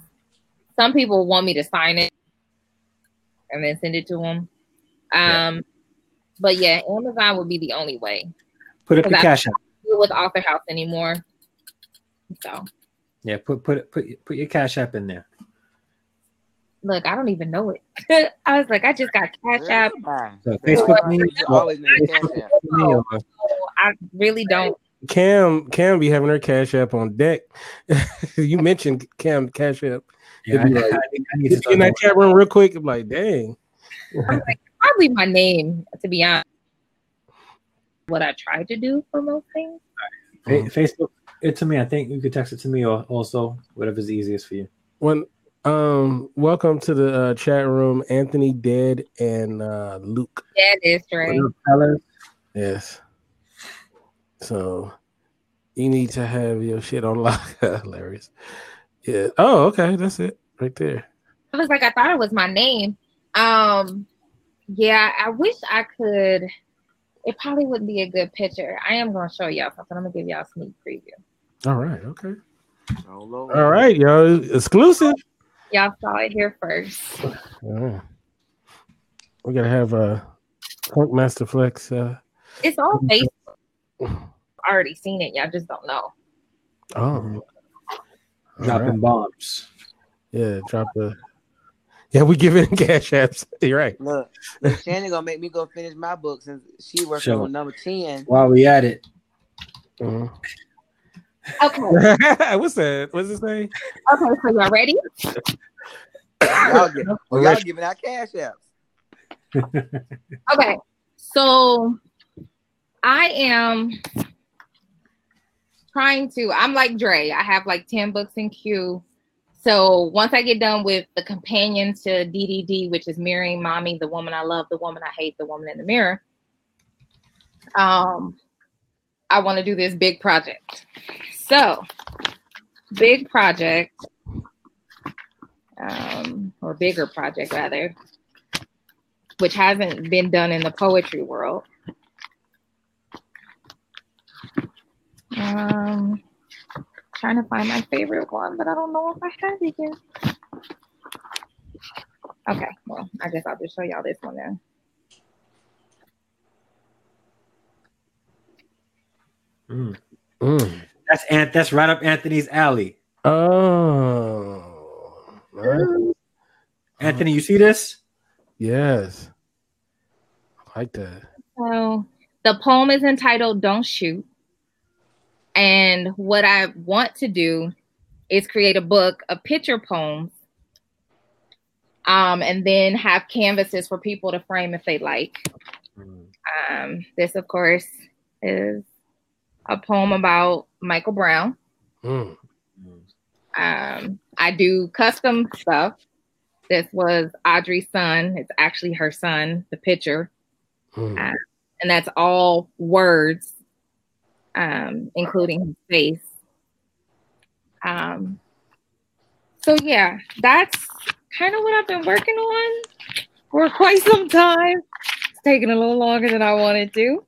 some people want me to sign it and then send it to them. But yeah, Amazon would be the only way. Put up your cash app. I don't deal with Author House anymore. So. Yeah, put your cash app in there. Look, I don't even know it. I was like, I just got cash app. So Facebook me. I really don't. Cam be having her cash app on deck. You mentioned Cam cash app. Yeah, I need to in that chat room real quick. I'm like, dang. I'm like, probably my name, to be honest. What I try to do for most things. Facebook it to me. I think you could text it to me or also whatever's easiest for you. Welcome to the chat room, Anthony, Dead, and Luke. Dead is right. Yes. So you need to have your shit on lock. Hilarious. Yeah. Oh, okay. That's it right there. I was like, I thought it was my name. Yeah, I wish I could. It probably wouldn't be a good picture. I am going to show y'all something. I'm going to give y'all a sneak preview. All right. Okay. All right, y'all. Exclusive. Y'all saw it here first. We got to have a Funk Master Flex. It's all Facebook. I already seen it. Y'all just don't know. Oh. Dropping bombs. Yeah, Yeah, we give it in cash apps. You're right. Look, Shannon gonna make me go finish my book since she working on number 10. While we at it. Okay. What's that? What's it say? Okay, so y'all ready? y'all giving out cash apps. Okay, so I am trying to. I'm like Dre. I have like 10 books in queue. So once I get done with the companion to DDD, which is Mirroring Mommy, the woman I love, the woman I hate, the woman in the mirror, I want to do this big project. So, big project, or bigger project rather, which hasn't been done in the poetry world. Trying to find my favorite one, but I don't know if I have it yet. Okay, well, I guess I'll just show y'all this one then. That's right up Anthony's alley. Oh, nice. Anthony, you see this? Yes, I like that. So the poem is entitled "Don't Shoot." And what I want to do is create a book of picture poems, and then have canvases for people to frame if they like. This, of course, is a poem about Michael Brown. I do custom stuff. This was Audrey's son. It's actually her son, the picture. And that's all words, including his face. So yeah, that's kind of what I've been working on for quite some time. It's taking a little longer than I wanted to.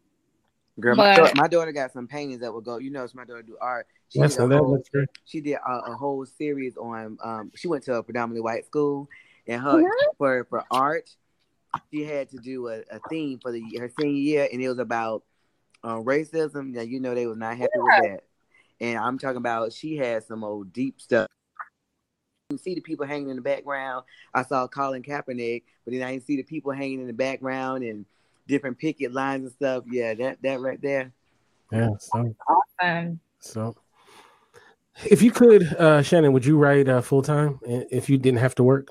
Girl, my daughter got some paintings that will go. You know, my daughter do art. She did a whole series on. She went to a predominantly white school, and for art, she had to do a theme for her senior year, and it was about racism. Now, you know, they was not happy with that. And I'm talking about she had some old deep stuff. You see the people hanging in the background. I saw Colin Kaepernick, but then I didn't see the people hanging in the background and different picket lines and stuff. Yeah, that right there. Yeah, so awesome. So, if you could, Shannon, would you write full time if you didn't have to work?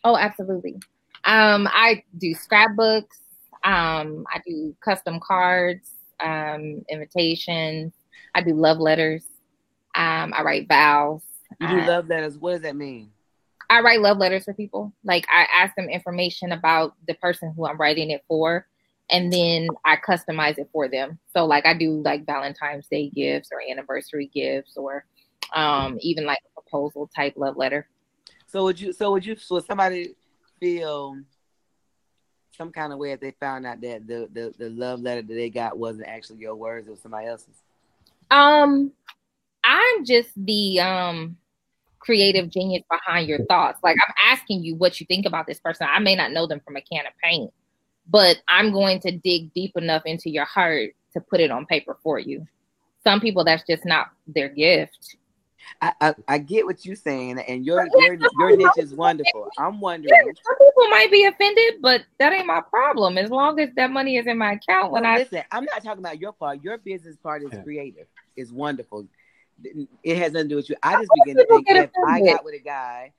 Oh, absolutely. I do scrapbooks. I do custom cards, invitations. I do love letters. I write vows. You do love letters. What does that mean? I write love letters for people. Like, I ask them information about the person who I'm writing it for, and then I customize it for them. So, like, I do like Valentine's Day gifts or anniversary gifts, or even like a proposal type love letter. So would somebody feel some kind of way if they found out that the love letter that they got wasn't actually your words, it was somebody else's? I'm just the creative genius behind your thoughts. Like, I'm asking you what you think about this person. I may not know them from a can of paint, but I'm going to dig deep enough into your heart to put it on paper for you. Some people, that's just not their gift. I get what you're saying, and your niche is wonderful. I'm wondering. Some people might be offended, but that ain't my problem. As long as that money is in my account. Listen, I'm not talking about your part. Your business part is creative. It's wonderful. It has nothing to do with you. I just begin to think if I got with a guy,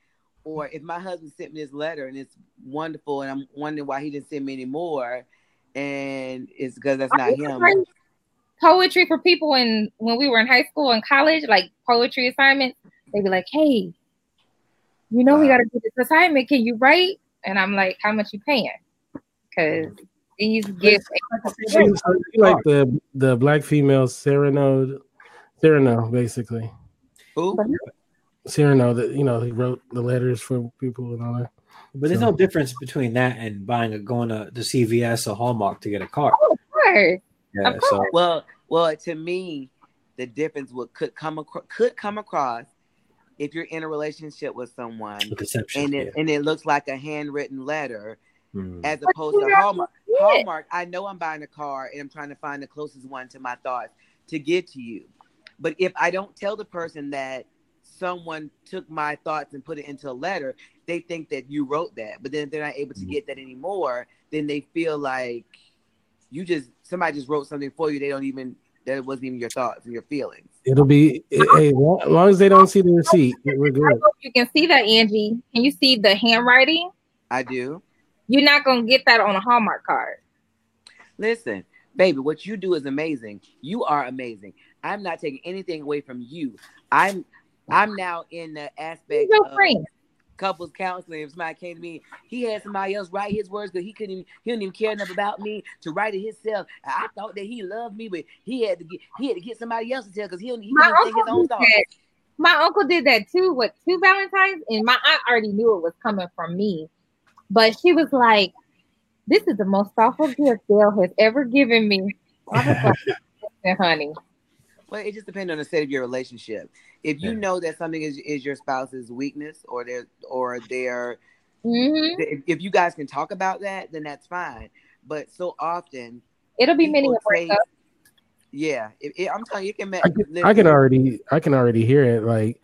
or if my husband sent me this letter and it's wonderful, and I'm wondering why he didn't send me any more, and it's because that's not him. Poetry for people when we were in high school and college, like poetry assignments, they'd be like, "Hey, we got to do this assignment. Can you write?" And I'm like, "How much you paying?" Because these gifts. You like the black female Cyrano, basically. Who? Cyrano, that he wrote the letters for people and all that. But there's no difference between that and going to CVS or Hallmark to get a card. Oh, of course. Yeah, well, to me, the difference could come across if you're in a relationship with someone and it looks like a handwritten letter, as opposed to Hallmark. Hallmark, I know I'm buying a car and I'm trying to find the closest one to my thoughts to give to you. But if I don't tell the person that someone took my thoughts and put it into a letter, they think that you wrote that. But then if they're not able to get that anymore, then they feel like somebody just wrote something for you. That it wasn't even your thoughts and your feelings. It'll be, hey, as long as they don't see the receipt, we're good. I hope you can see that, Angie. Can you see the handwriting? I do. You're not going to get that on a Hallmark card. Listen, baby, what you do is amazing. You are amazing. I'm not taking anything away from you. I'm now in the aspect of couples counseling. If somebody came to me, he had somebody else write his words because he didn't even care enough about me to write it himself. I thought that he loved me, but he had to get somebody else to tell because he didn't think his own thoughts. My uncle did that too with 2 Valentines, and my aunt already knew it was coming from me, but she was like, "This is the most thoughtful gift Dale has ever given me." I was like, "Honey." Well, it just depends on the state of your relationship. If you know that something is your spouse's weakness or their if you guys can talk about that, then that's fine. But so often it'll be many a breakup. Yeah, I'm telling you, I can already hear it. Like,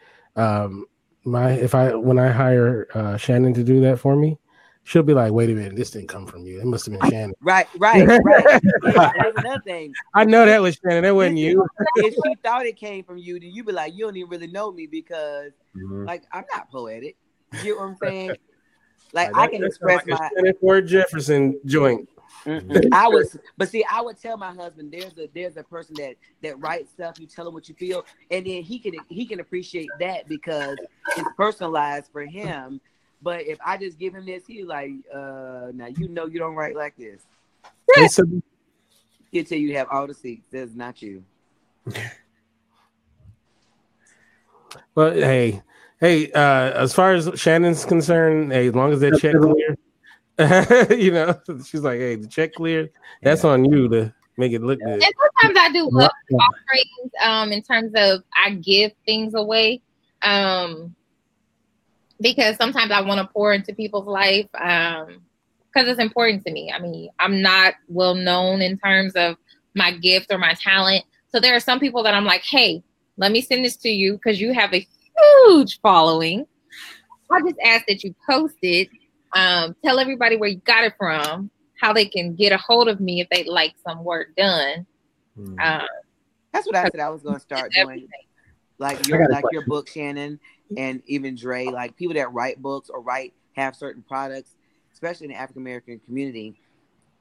when I hire Shannon to do that for me, she'll be like, "Wait a minute, this didn't come from you. It must have been Shannon." Right. Yeah, and there's another thing. I know that was Shannon. That wasn't you. If she thought it came from you, then you be like, you don't even really know me because, like, I'm not poetic. You know what I'm saying? Like, I can express my Ford Jefferson joint. I would tell my husband there's a person that writes stuff. You tell him what you feel, and then he can appreciate that because it's personalized for him. But if I just give him this, he's like, now you know you don't write like this. He'll tell you to have all the seats. That's not you. Well, hey, as far as Shannon's concerned, hey, as long as that check clear. You know, she's like, "Hey, the check cleared. That's on you to make it look good." And sometimes I do love offerings. In terms of I give things away, because sometimes I want to pour into people's life, because it's important to me. I mean, I'm not well known in terms of my gift or my talent, so there are some people that I'm like, "Hey, let me send this to you because you have a huge following. I just ask that you post it." Tell everybody where you got it from, how they can get a hold of me if they like some work done. That's what I said I was going to start doing. Like your book, Shannon, and even Dre, like people that write books or have certain products, especially in the African American community.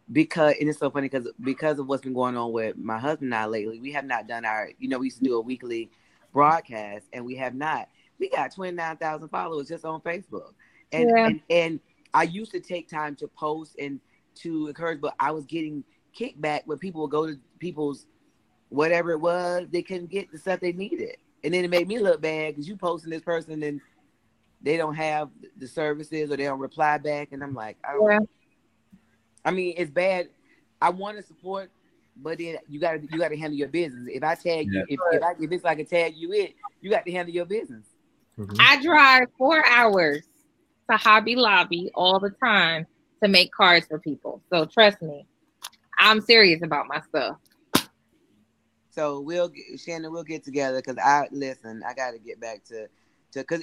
And it's so funny because of what's been going on with my husband and I lately, we have not done we used to do a weekly broadcast, and we have not. We got 29,000 followers just on Facebook, and I used to take time to post and to encourage, but I was getting kickback when people would go to people's whatever it was, they couldn't get the stuff they needed. And then it made me look bad because you posting this person and they don't have the services or they don't reply back. And I'm like, I mean, it's bad. I want to support, but then you gotta handle your business. If I tag you, if it's like a tag you got to handle your business. Mm-hmm. I drive 4 hours to Hobby Lobby all the time to make cards for people. So trust me, I'm serious about my stuff. So Shannon, we'll get together because I got to get back to because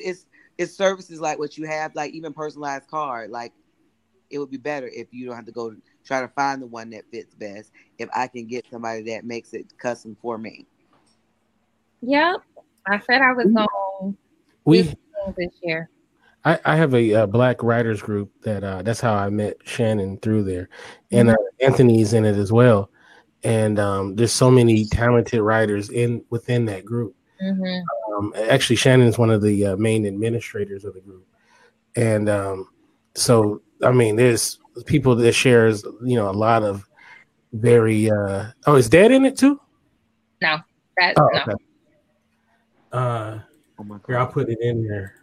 it's services like what you have, like even personalized card. Like it would be better if you don't have to go try to find the one that fits best. If I can get somebody that makes it custom for me. Yep, I said I was going this year. I have a Black writers group that's how I met Shannon through there, and Anthony's in it as well. And there's so many talented writers within that group. Mm-hmm. Actually, Shannon's one of the main administrators of the group, and so I mean, there's people that shares a lot of very. Is Dad in it too? No, no. Okay. Here, I'll put it in there.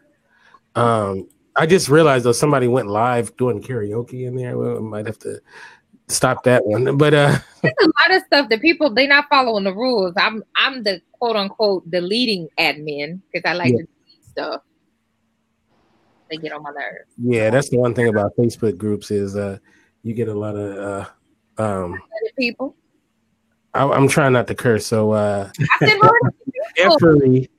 I just realized though somebody went live doing karaoke in there. Well, I might have to stop that one. But there's a lot of stuff that people they're not following the rules. I'm the quote unquote deleting admin because I like to delete stuff. They get on my nerves. Yeah, that's the one thing about Facebook groups is you get a lot of people. I'm trying not to curse, so effery.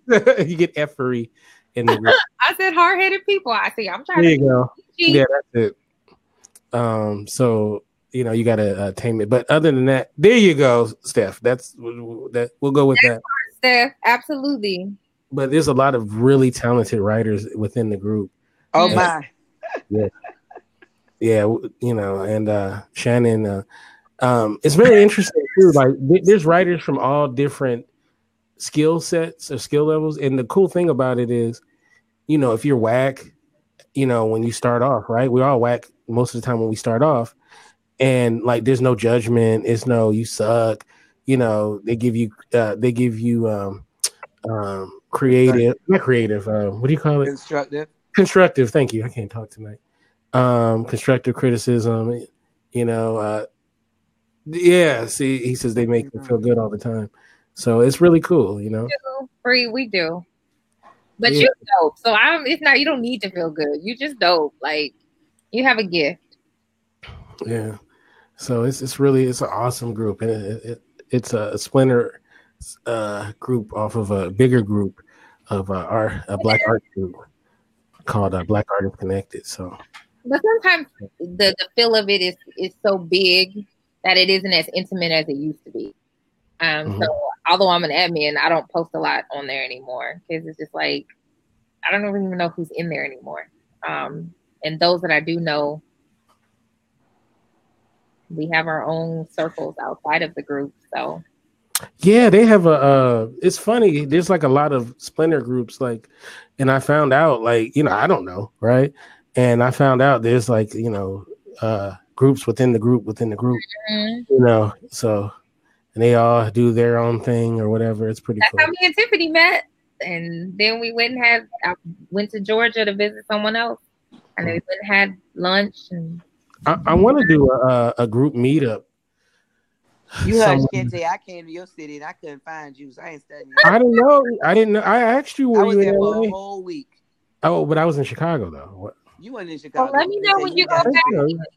You get effery. I said hard-headed people. I see. I'm trying. There you go. Yeah, that's it. So you gotta tame it. But other than that, there you go, Steph. That we'll go with that. Steph, absolutely. But there's a lot of really talented writers within the group. Oh my. Yeah, and Shannon. It's very interesting too. Like there's writers from all different skill sets or skill levels, and the cool thing about it is, if you're whack, when you start off, right? We're all whack most of the time when we start off, and like there's no judgment. It's no you suck. They give you creative, not creative. What do you call it? Constructive. Thank you. I can't talk tonight. Constructive criticism. Yeah. See, he says they make me feel good all the time. So it's really cool, We do. But you're dope. So it's not, you don't need to feel good. You just dope. Like you have a gift. Yeah. So it's an awesome group. And it's a splinter group off of a bigger group of a Black art group called Black Artists Connected. So But sometimes the feel of it is so big that it isn't as intimate as it used to be. So although I'm an admin, I don't post a lot on there anymore because it's just like I don't even know who's in there anymore. And those that I do know, we have our own circles outside of the group. So yeah, they have it's funny. There's like a lot of splinter groups, like, and I found out, like, I don't know, right? And I found out there's like, groups within the group, so, and they all do their own thing or whatever. It's pretty cool. That's how me and Tiffany met. And then we went and I went to Georgia to visit someone else. And then we went and had lunch. And I want to do a group meetup. You heard Kinte, I came to your city and I couldn't find you, so I ain't studying you. I didn't know. I asked you, I was there for a whole week. Oh, but I was in Chicago though. What? You weren't in Chicago. Well, let me know when you go back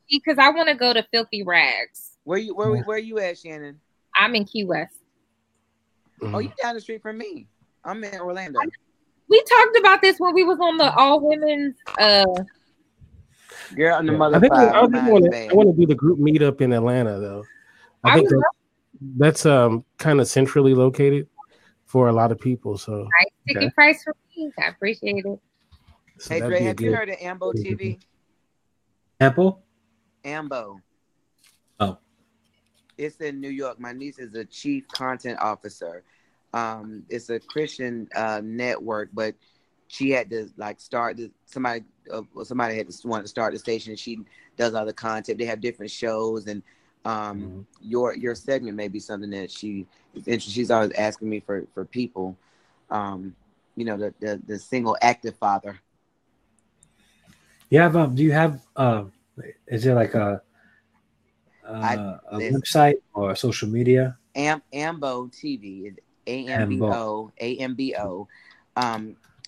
because I want to go to Filthy Rags. Where you at, Shannon? I'm in Key West. Oh, you down the street from me. I'm in Orlando. We talked about this when we was on the all women's girl on the mother. I want to do the group meetup in Atlanta though. I think that's kind of centrally located for a lot of people. So nice ticket price for me. I appreciate it. So hey Dre, have you heard of Ambo TV? Ambo. Oh. It's in New York. My niece is a chief content officer. It's a Christian network, but she had to start somebody had to want to start the station. She does all the content. They have different shows, and your segment may be something that she is interested. She's always asking me for people. The single active father. Yeah, do you have is there like a website or social media? Ambo TV is AMBO.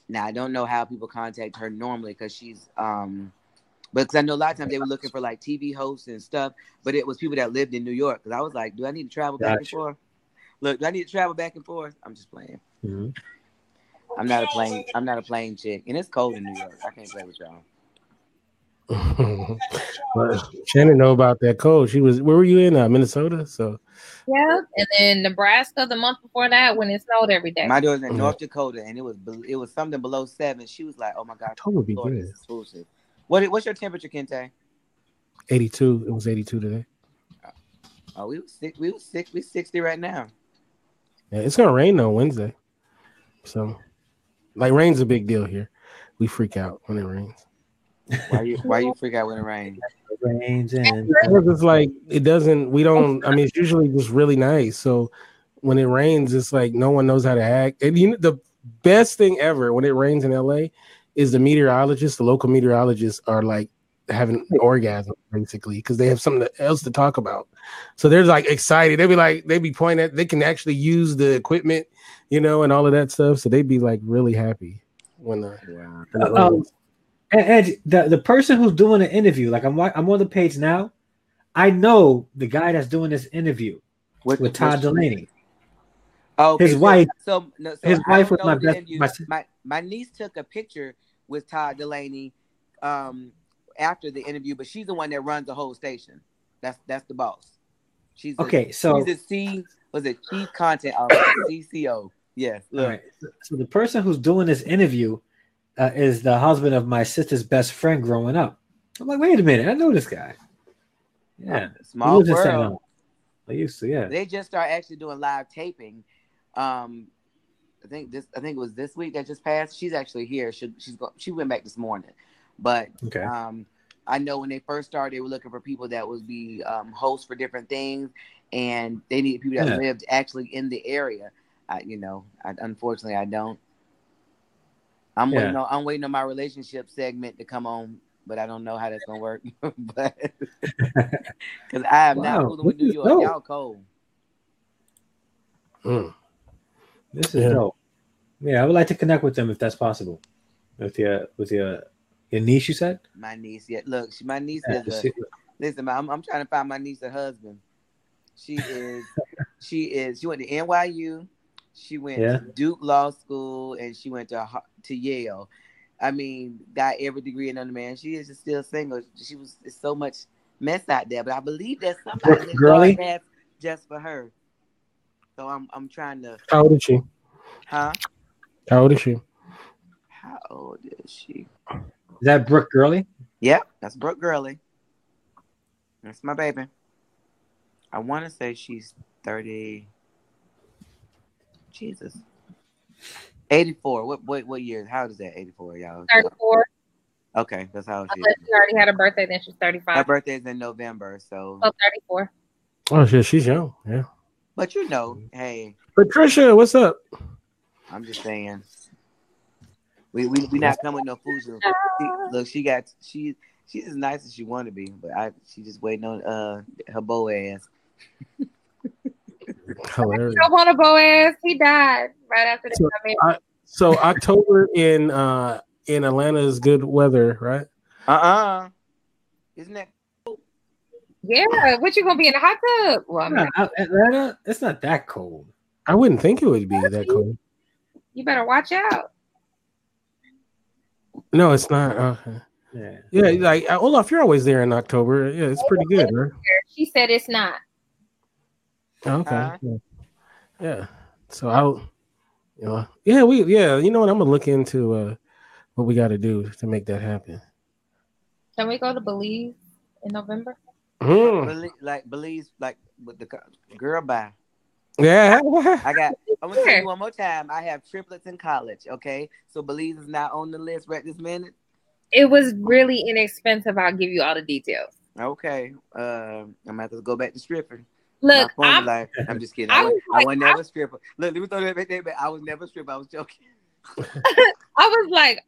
Now I don't know how people contact her normally because she's because I know a lot of times they were looking for like TV hosts and stuff, but it was people that lived in New York. Because I was like, do I need to travel back and forth? Look, do I need to travel back and forth? I'm just playing. Mm-hmm. I'm not a plane chick, and it's cold in New York. I can't play with y'all. Well, Shannon know about that cold. Where were you in Minnesota? So yeah, and then Nebraska the month before that when it snowed every day. My daughter's in North Dakota, and it was something below 7. She was like, "Oh my God, totally Lord, good." this is exclusive. What's your temperature, Kinte? 82. It was 82 today. Oh, we 60 right now. Yeah, it's gonna rain on Wednesday. So, rain's a big deal here. We freak out when it rains. Why you freak out when it rains? It rains and it's like it doesn't. We don't. I mean, it's usually just really nice. So when it rains, it's like no one knows how to act. And the best thing ever when it rains in LA is the local meteorologists are like having an orgasm basically because they have something else to talk about. So they're like excited. They be pointing at. They can actually use the equipment, and all of that stuff. So they'd be like really happy when And the person who's doing the interview, like I'm on the page now, I know the guy that's doing this interview with Todd Delaney. Oh, okay. His wife. So his wife was my best. My niece took a picture with Todd Delaney after the interview, but she's the one that runs the whole station. That's the boss. She's the chief content officer, CCO. Yes. All right. So the person who's doing this interview is the husband of my sister's best friend growing up. I'm like, wait a minute, I know this guy. Yeah, small world. I used to, yeah. They just start actually doing live taping. I think it was this week that just passed. She's actually here. She went back this morning, but okay. I know when they first started, they were looking for people that would be hosts for different things, and they needed people that lived actually in the area. Unfortunately, I don't. I'm waiting on my relationship segment to come on, but I don't know how that's gonna work. But because I am not fooling with New York, y'all cold. This is dope. Yeah, I would like to connect with them if that's possible. With your niece, you said? My niece, yeah. Look, my niece is listen. I'm trying to find my niece a husband. She went to NYU. She went to Duke Law School, and she went to Yale. I mean, got every degree in the man. She is just still single. It's so much mess out there, but I believe there's somebody that God has just for her. So I'm trying to. How old is she? Huh? How old is she? How old is she? Is that Brooke Gurley? Yep, that's Brooke Gurley. That's my baby. I want to say she's 30. Jesus. 84. What year? How old is that? 84, y'all. 34. Okay, that's how she is. Unless she already had a birthday, then she's 35. Her birthday's in November, so. Oh, 34. Oh, shit, she's young. Yeah. But you know, hey. Patricia, what's up? I'm just saying. We not coming with no fools. Look, she's as nice as she want to be, but she just waiting on her beau ass. Hilarious. I want a Boaz. He died right after the So October in Atlanta is good weather, right? Isn't that cool? Yeah, what you gonna be in a hot tub? Well, I mean, Atlanta, it's not that cold. I wouldn't think it would be that cold. You better watch out. No, it's not. Okay. Yeah, like Olaf, you're always there in October. Yeah, it's pretty good, right? She said it's not. Okay. Yeah. So you know what? I'm gonna look into what we got to do to make that happen. Can we go to Belize in November? Belize, like with the girl bye. Yeah. I'm gonna tell you one more time. I have triplets in college. Okay, so Belize is not on the list right this minute. It was really inexpensive. I'll give you all the details. Okay. I'm gonna have to go back to stripping. Look, I'm just kidding. I was never a stripper. Look, let me throw that back there. I was never a stripper. I was joking. I was like,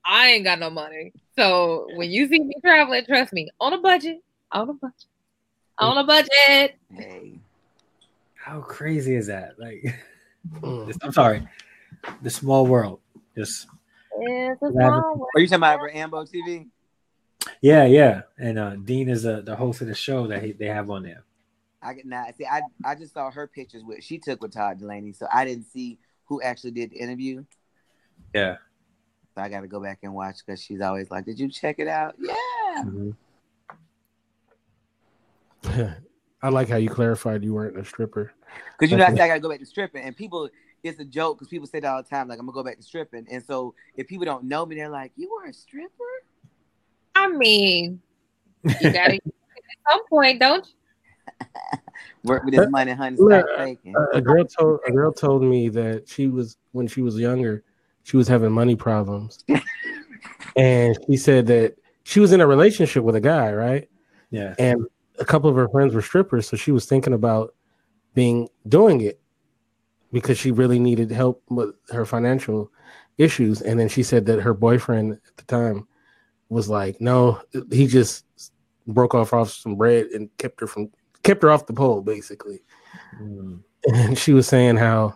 I ain't got no money. So when you see me traveling, trust me, on a budget. Hey. How crazy is that? Like, I'm sorry. The small world. Just. It's a small world. Are you talking about for Ambo TV? Yeah. And Dean is the host of the show that they have on there. I just saw her pictures she took with Todd Delaney, so I didn't see who actually did the interview. Yeah. So I got to go back and watch because she's always like, "Did you check it out?" Yeah. Mm-hmm. I like how you clarified you weren't a stripper. Because I said I got to go back to stripping, and people, it's a joke because people say that all the time, like I'm gonna go back to stripping, and so if people don't know me, they're like, "You were a stripper?" I mean, you gotta at some point, don't you? Work with this money, honey. Stop faking. A girl told me that when she was younger, she was having money problems, and she said that she was in a relationship with a guy, right? Yeah. And a couple of her friends were strippers, so she was thinking about doing it because she really needed help with her financial issues. And then she said that her boyfriend at the time was like, no, he just broke off some bread and kept her off the pole, basically. And she was saying how,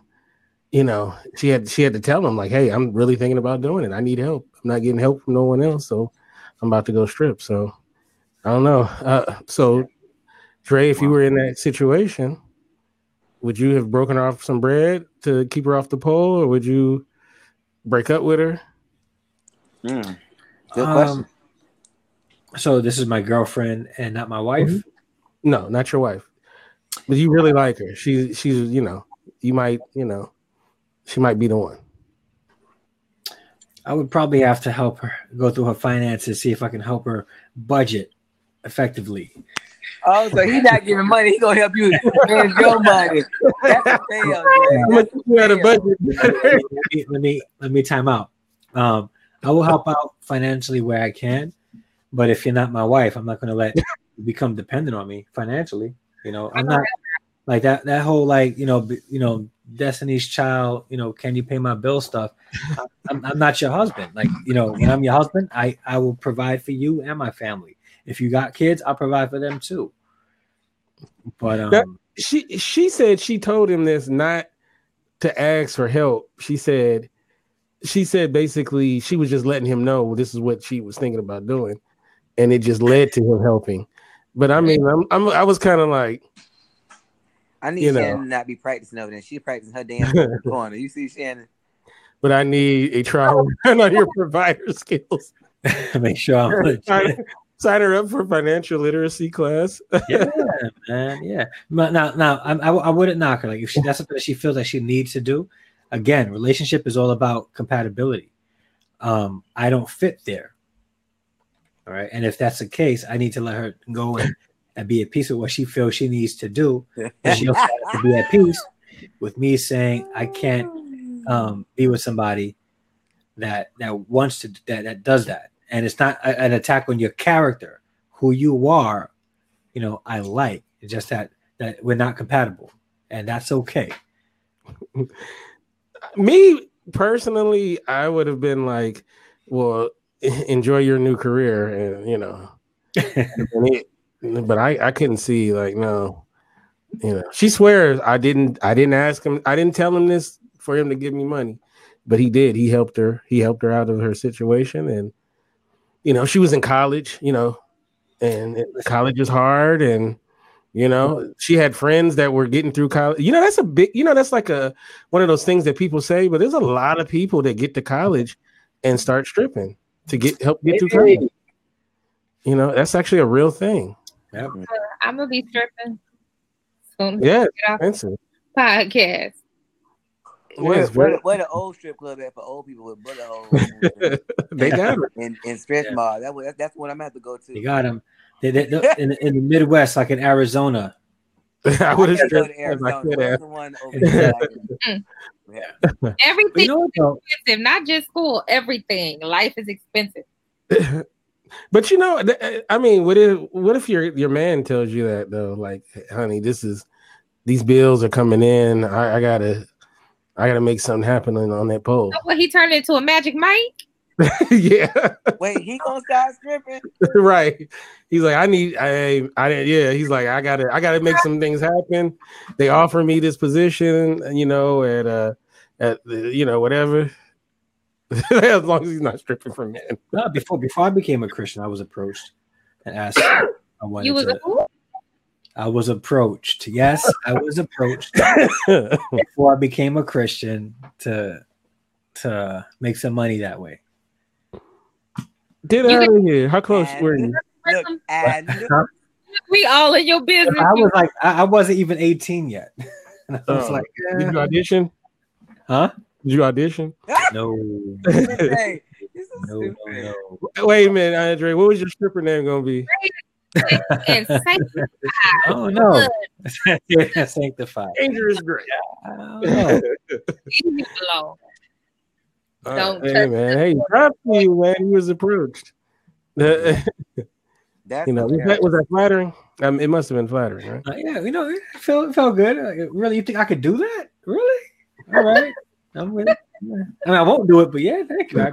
she had to tell him like, hey, I'm really thinking about doing it. I need help. I'm not getting help from no one else, so I'm about to go strip. So I don't know. So Dre, if you were in that situation, would you have broken off some bread to keep her off the pole, or would you break up with her? Good question. So this is my girlfriend and not my wife? Mm-hmm. No, not your wife. But you really like her. She's you might, she might be the one. I would probably have to help her go through her finances, see if I can help her budget effectively. Oh, so he's not giving money. He's gonna help you manage your money. That's a fail, Let me time out. I will help out financially where I can, but if you're not my wife, I'm not gonna let you become dependent on me financially. I'm not like that whole Destiny's Child, can you pay my bill stuff? I'm not your husband. Like, when I'm your husband, I will provide for you and my family. If you got kids, I'll provide for them too. But she said she told him this not to ask for help. She said basically she was just letting him know this is what she was thinking about doing, and it just led to him helping. But I mean, I was kind of like, I need Shannon to not be practicing over there. She's practicing her dance in the corner. You see Shannon? but I need a trial run on your provider skills. Make sure I'm legit. Sign her up for financial literacy class. Yeah, man. Yeah. Now, I wouldn't knock her. Like if that's something that she feels like she needs to do. Again, relationship is all about compatibility. I don't fit there. All right, and if that's the case, I need to let her go and be at peace with what she feels she needs to do. And she also has to be at peace with me saying I can't be with somebody that wants to that does that. And it's not an attack on your character, who you are. You know, I like. It's just that we're not compatible, and that's okay. Me personally, I would have been like, well, enjoy your new career, and you know, but I couldn't see, like, no, you know, she swears I didn't ask him, I didn't tell him this for him to give me money, but he did. He helped her out of her situation, and you know, she was in college, you know, and college is hard, and you know, she had friends that were getting through college. You know, that's a big, you know, that's like one of those things that people say, but there's a lot of people that get to college and start stripping to help get through college. You know, that's actually a real thing. Yep. I'm gonna be stripping. Yeah, expensive Podcast. Where the old strip club at for old people with bullet holes? They got it in stretch mall. That's what I'm gonna have to go to. You got them. In the Midwest, like in Arizona. I would have stripped. Everything is expensive, not just school. Everything. Life is expensive. But you know, I mean, what if your man tells you that though? Like, honey, these bills are coming in. I gotta make something happen on that pole. Oh, well, he turned into a Magic Mike. Yeah. Wait, he gonna start stripping? Right. He's like, yeah. He's like, I gotta make some things happen. They offer me this position, you know, at you know, whatever. As long as he's not stripping for men. No, before I became a Christian, I was approached and asked. I was approached. Yes, I was approached before I became a Christian to make some money that way. Get out of here! How close were you? Look, we all in your business. I was like, I wasn't even 18 yet. And I was like, did you audition? Huh? Did you audition? No. Hey, no. Wait a minute, Andre. What was your stripper name gonna be? Oh no. Sanctified. Dangerous Grace. Don't hey man, hey, proud to you, man. He was approached. That's you know, was that flattering? It must have been flattering, right? Yeah, you know, it felt good. Really, you think I could do that? Really? All right, I'm with it. I mean, I won't do it, but yeah, thank you.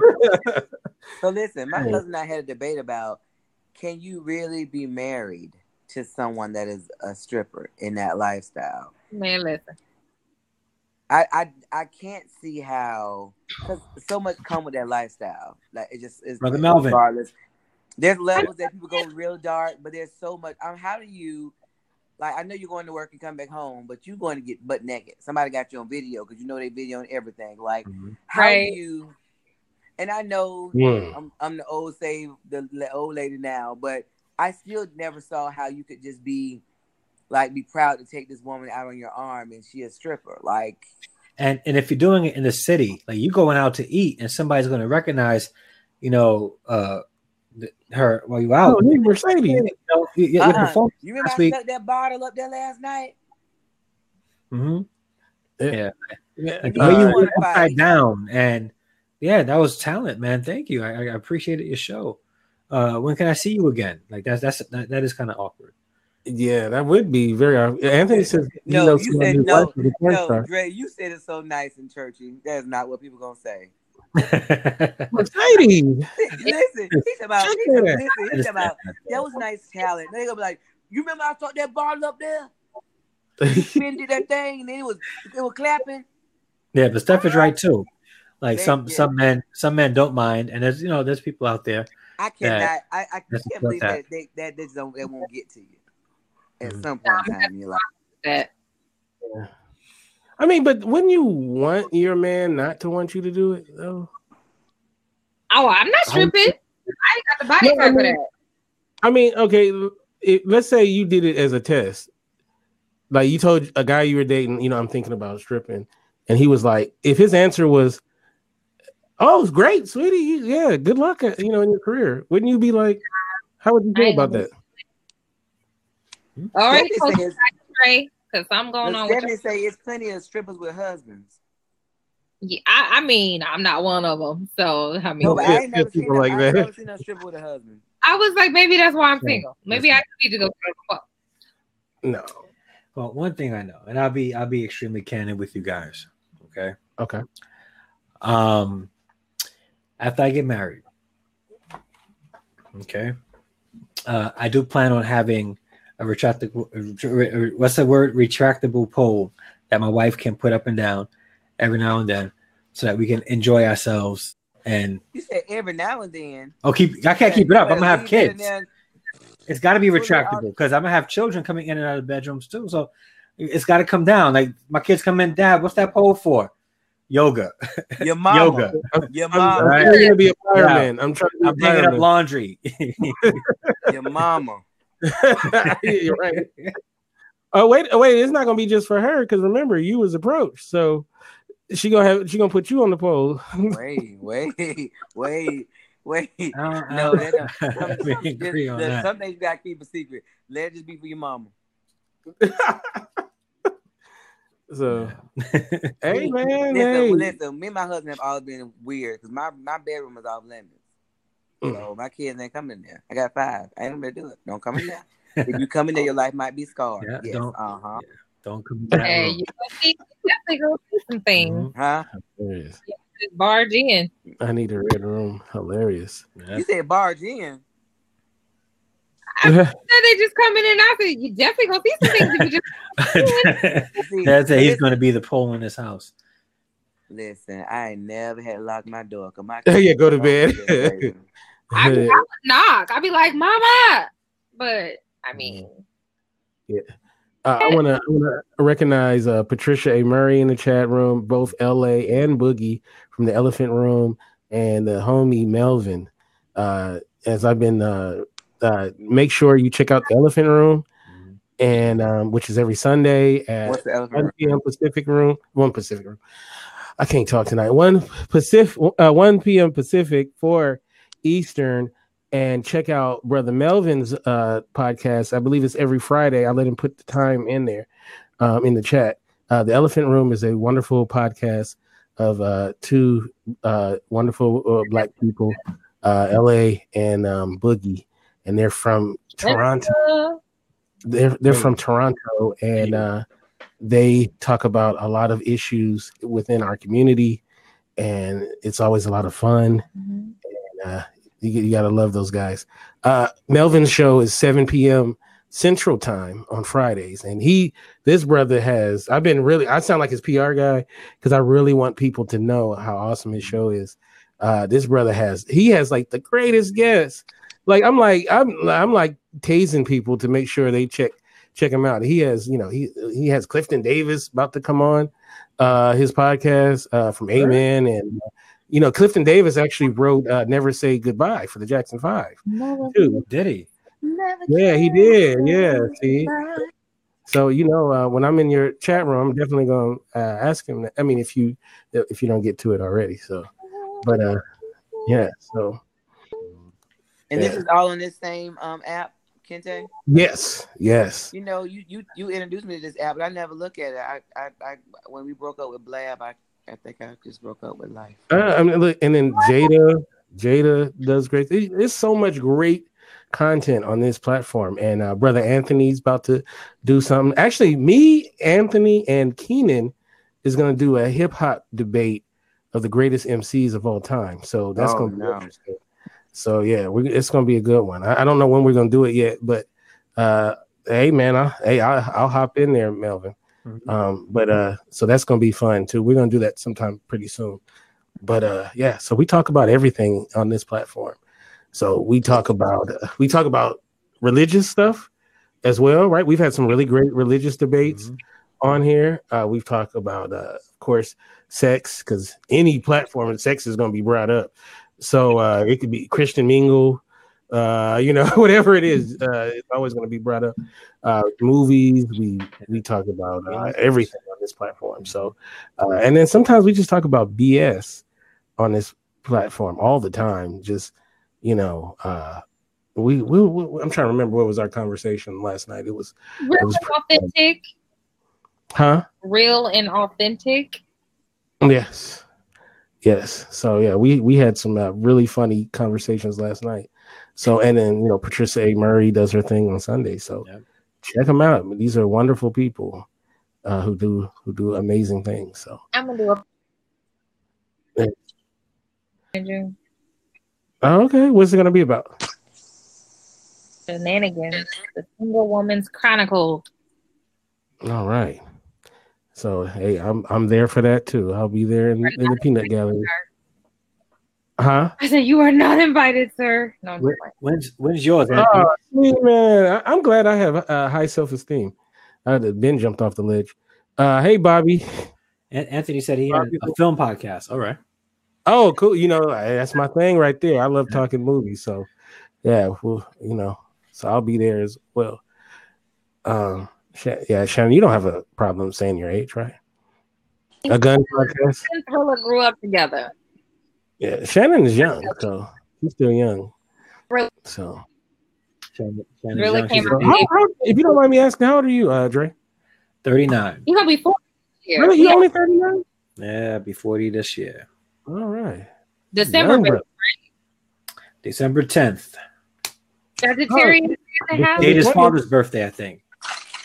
So listen, my cousin and I had a debate about, can you really be married to someone that is a stripper in that lifestyle? Man, listen. I can't see how, because so much come with that lifestyle. Like it just is. Brother Melvin. Regardless, there's levels that people go real dark, but there's so much. How do you, like? I know you're going to work and come back home, but you're going to get butt naked. Somebody got you on video because you know they videoing everything. Like how do you? And I know I'm the old old lady now, but I still never saw how you could just be proud to take this woman out on your arm and she a stripper. Like, and if you're doing it in the city, like you going out to eat and somebody's going to recognize, you know, her while you out. Oh, Mercedes. You know, you remember I stuck that bottle up there last night? Mm-hmm. Yeah. Like the way you went upside down, and yeah, that was talent, man. Thank you. I appreciated your show. When can I see you again? Like that is kind of awkward. Yeah, that would be very. Anthony says no. You said no. Dre, you said it so nice and churchy. That's not what people gonna say. Mercedes. Listen, he's about that was nice talent. They gonna be like, you remember I thought that bottle up there? You did that thing, and then it was clapping. Yeah, but Steph is right too. Like some men don't mind, and there's people out there. I cannot. I can't believe that they won't get to you at some point in time in your life. That. I mean, but wouldn't you want your man not to want you to do it though? Oh, I'm not stripping. I ain't got the body type for that. I mean, okay, let's say you did it as a test. Like you told a guy you were dating, you know, I'm thinking about stripping, and he was like, if his answer was, "Oh, it's great, sweetie, yeah, good luck, you know, in your career," wouldn't you be like, how would you feel about that? All right, because I'm going on. Stephanie say it's plenty of strippers with husbands. Yeah, I mean, I'm not one of them, so I mean, no, but I ain't never seen like that. I never seen a stripper with a husband. I was like, maybe that's why I'm single. Maybe I need to go. No. Well, one thing I know, and I'll be extremely candid with you guys. Okay. Okay. After I get married, okay, I do plan on having a retractable. What's the word? Retractable pole that my wife can put up and down every now and then, so that we can enjoy ourselves. And you said every now and then. Oh, I can't keep it up. I'm gonna have kids. It's got to be retractable because I'm gonna have children coming in and out of bedrooms too. So it's got to come down. Like my kids come in, Dad, what's that pole for? Yoga. Your mama. Yoga. Your mama. I'm trying to be a fireman. I'm trying to be digging up laundry. Your mama. You're right. Oh wait! It's not gonna be just for her because remember you was approached, so she gonna put you on the pole. Wait. No, some things you gotta keep a secret. Let it just be for your mama. So, hey man, listen. Me and my husband have always been weird because my bedroom is off limits. So my kids ain't coming in there. I got 5. I ain't gonna do it. Don't come in there. If you come in there, your life might be scarred. Yeah, yes. Don't come in there. Hey, you definitely go see some things. Huh? Hilarious. Just barge in. I need a red room. Hilarious. You said barge in. I said they just come in and out. You definitely go see some things if you just. That's it. He's going to be the pole in this house. Listen, I ain't never had to lock my door. Go to bed. I would knock. I'd be like, "Mama," but I mean, yeah. I want to recognize Patricia A. Murray in the chat room, both LA and Boogie from the Elephant Room, and the homie Melvin. As I've been, make sure you check out the Elephant Room, and which is every Sunday at 1 p.m. Pacific Room. 1 Pacific Room. I can't talk tonight. 1 p.m. Pacific, 4 Eastern. And check out Brother Melvin's podcast. I believe it's every Friday. I let him put the time in there in the chat. The Elephant Room is a wonderful podcast of 2 wonderful Black people, LA and Boogie, and they're from Toronto. They're from Toronto, and they talk about a lot of issues within our community, and it's always a lot of fun. And you got to love those guys. Melvin's show is 7 p.m. Central Time on Fridays. And this brother I sound like his PR guy because I really want people to know how awesome his show is. This brother has like the greatest guests. Like I'm like tasing people to make sure they check him out. He has, he has Clifton Davis about to come on his podcast from Amen. And Clifton Davis actually wrote "Never Say Goodbye" for the Jackson 5. Did he? Yeah, he did. Yeah, see. So when I'm in your chat room, I'm definitely gonna ask him. I mean, if you don't get to it already. So, but yeah. So. And this is all on this same app, Kinte? Yes. You introduced me to this app, but I never look at it. I when we broke up with Blab, I think I just broke up with life. Look, and then Jada does great. There's so much great content on this platform, and Brother Anthony's about to do something. Actually, me, Anthony, and Keenan is going to do a hip hop debate of the greatest MCs of all time. So that's going to be interesting. So yeah, it's going to be a good one. I don't know when we're going to do it yet, but hey man, I'll hop in there, Melvin. So that's gonna be fun too. We're gonna do that sometime pretty soon. But yeah, so we talk about everything on this platform. So we talk about religious stuff as well, right? We've had some really great religious debates. on here. We've talked about, of course, sex, because any platform of sex is going to be brought up. So it could be Christian mingle, whatever it is, it's always going to be brought up. Movies, we talk about everything on this platform. So, and then sometimes we just talk about BS on this platform all the time. Just, I'm trying to remember what was our conversation last night. It was authentic. Huh? Real and authentic. Yes. So yeah, we had some really funny conversations last night. So, and then Patricia A. Murray does her thing on Sunday. So check them out. These are wonderful people who do amazing things. So I'm gonna do a. Oh, okay. What's it gonna be about? Shenanigans. The Single Woman's Chronicle. All right. So hey, I'm there for that too. I'll be there in the peanut gallery. Huh? I said you are not invited, sir. No. When's yours? Man, I'm glad I have high self-esteem. Ben jumped off the ledge. Hey, Bobby. Anthony said he had a film podcast. All right. Oh, cool. That's my thing right there. I love talking movies. So yeah, well, so I'll be there as well. Shannon, you don't have a problem saying your age, right? A gun podcast. And Thriller grew up together. Yeah, Shannon is young, so she's still young. So, really came out. If you don't mind me asking, how old are you, Dre? 39. You gonna be 40 this year. Really? You only 39? Yeah, I'll be 40 this year. All right. December, right? December 10th. Sagittarius. Date his father's birthday, I think.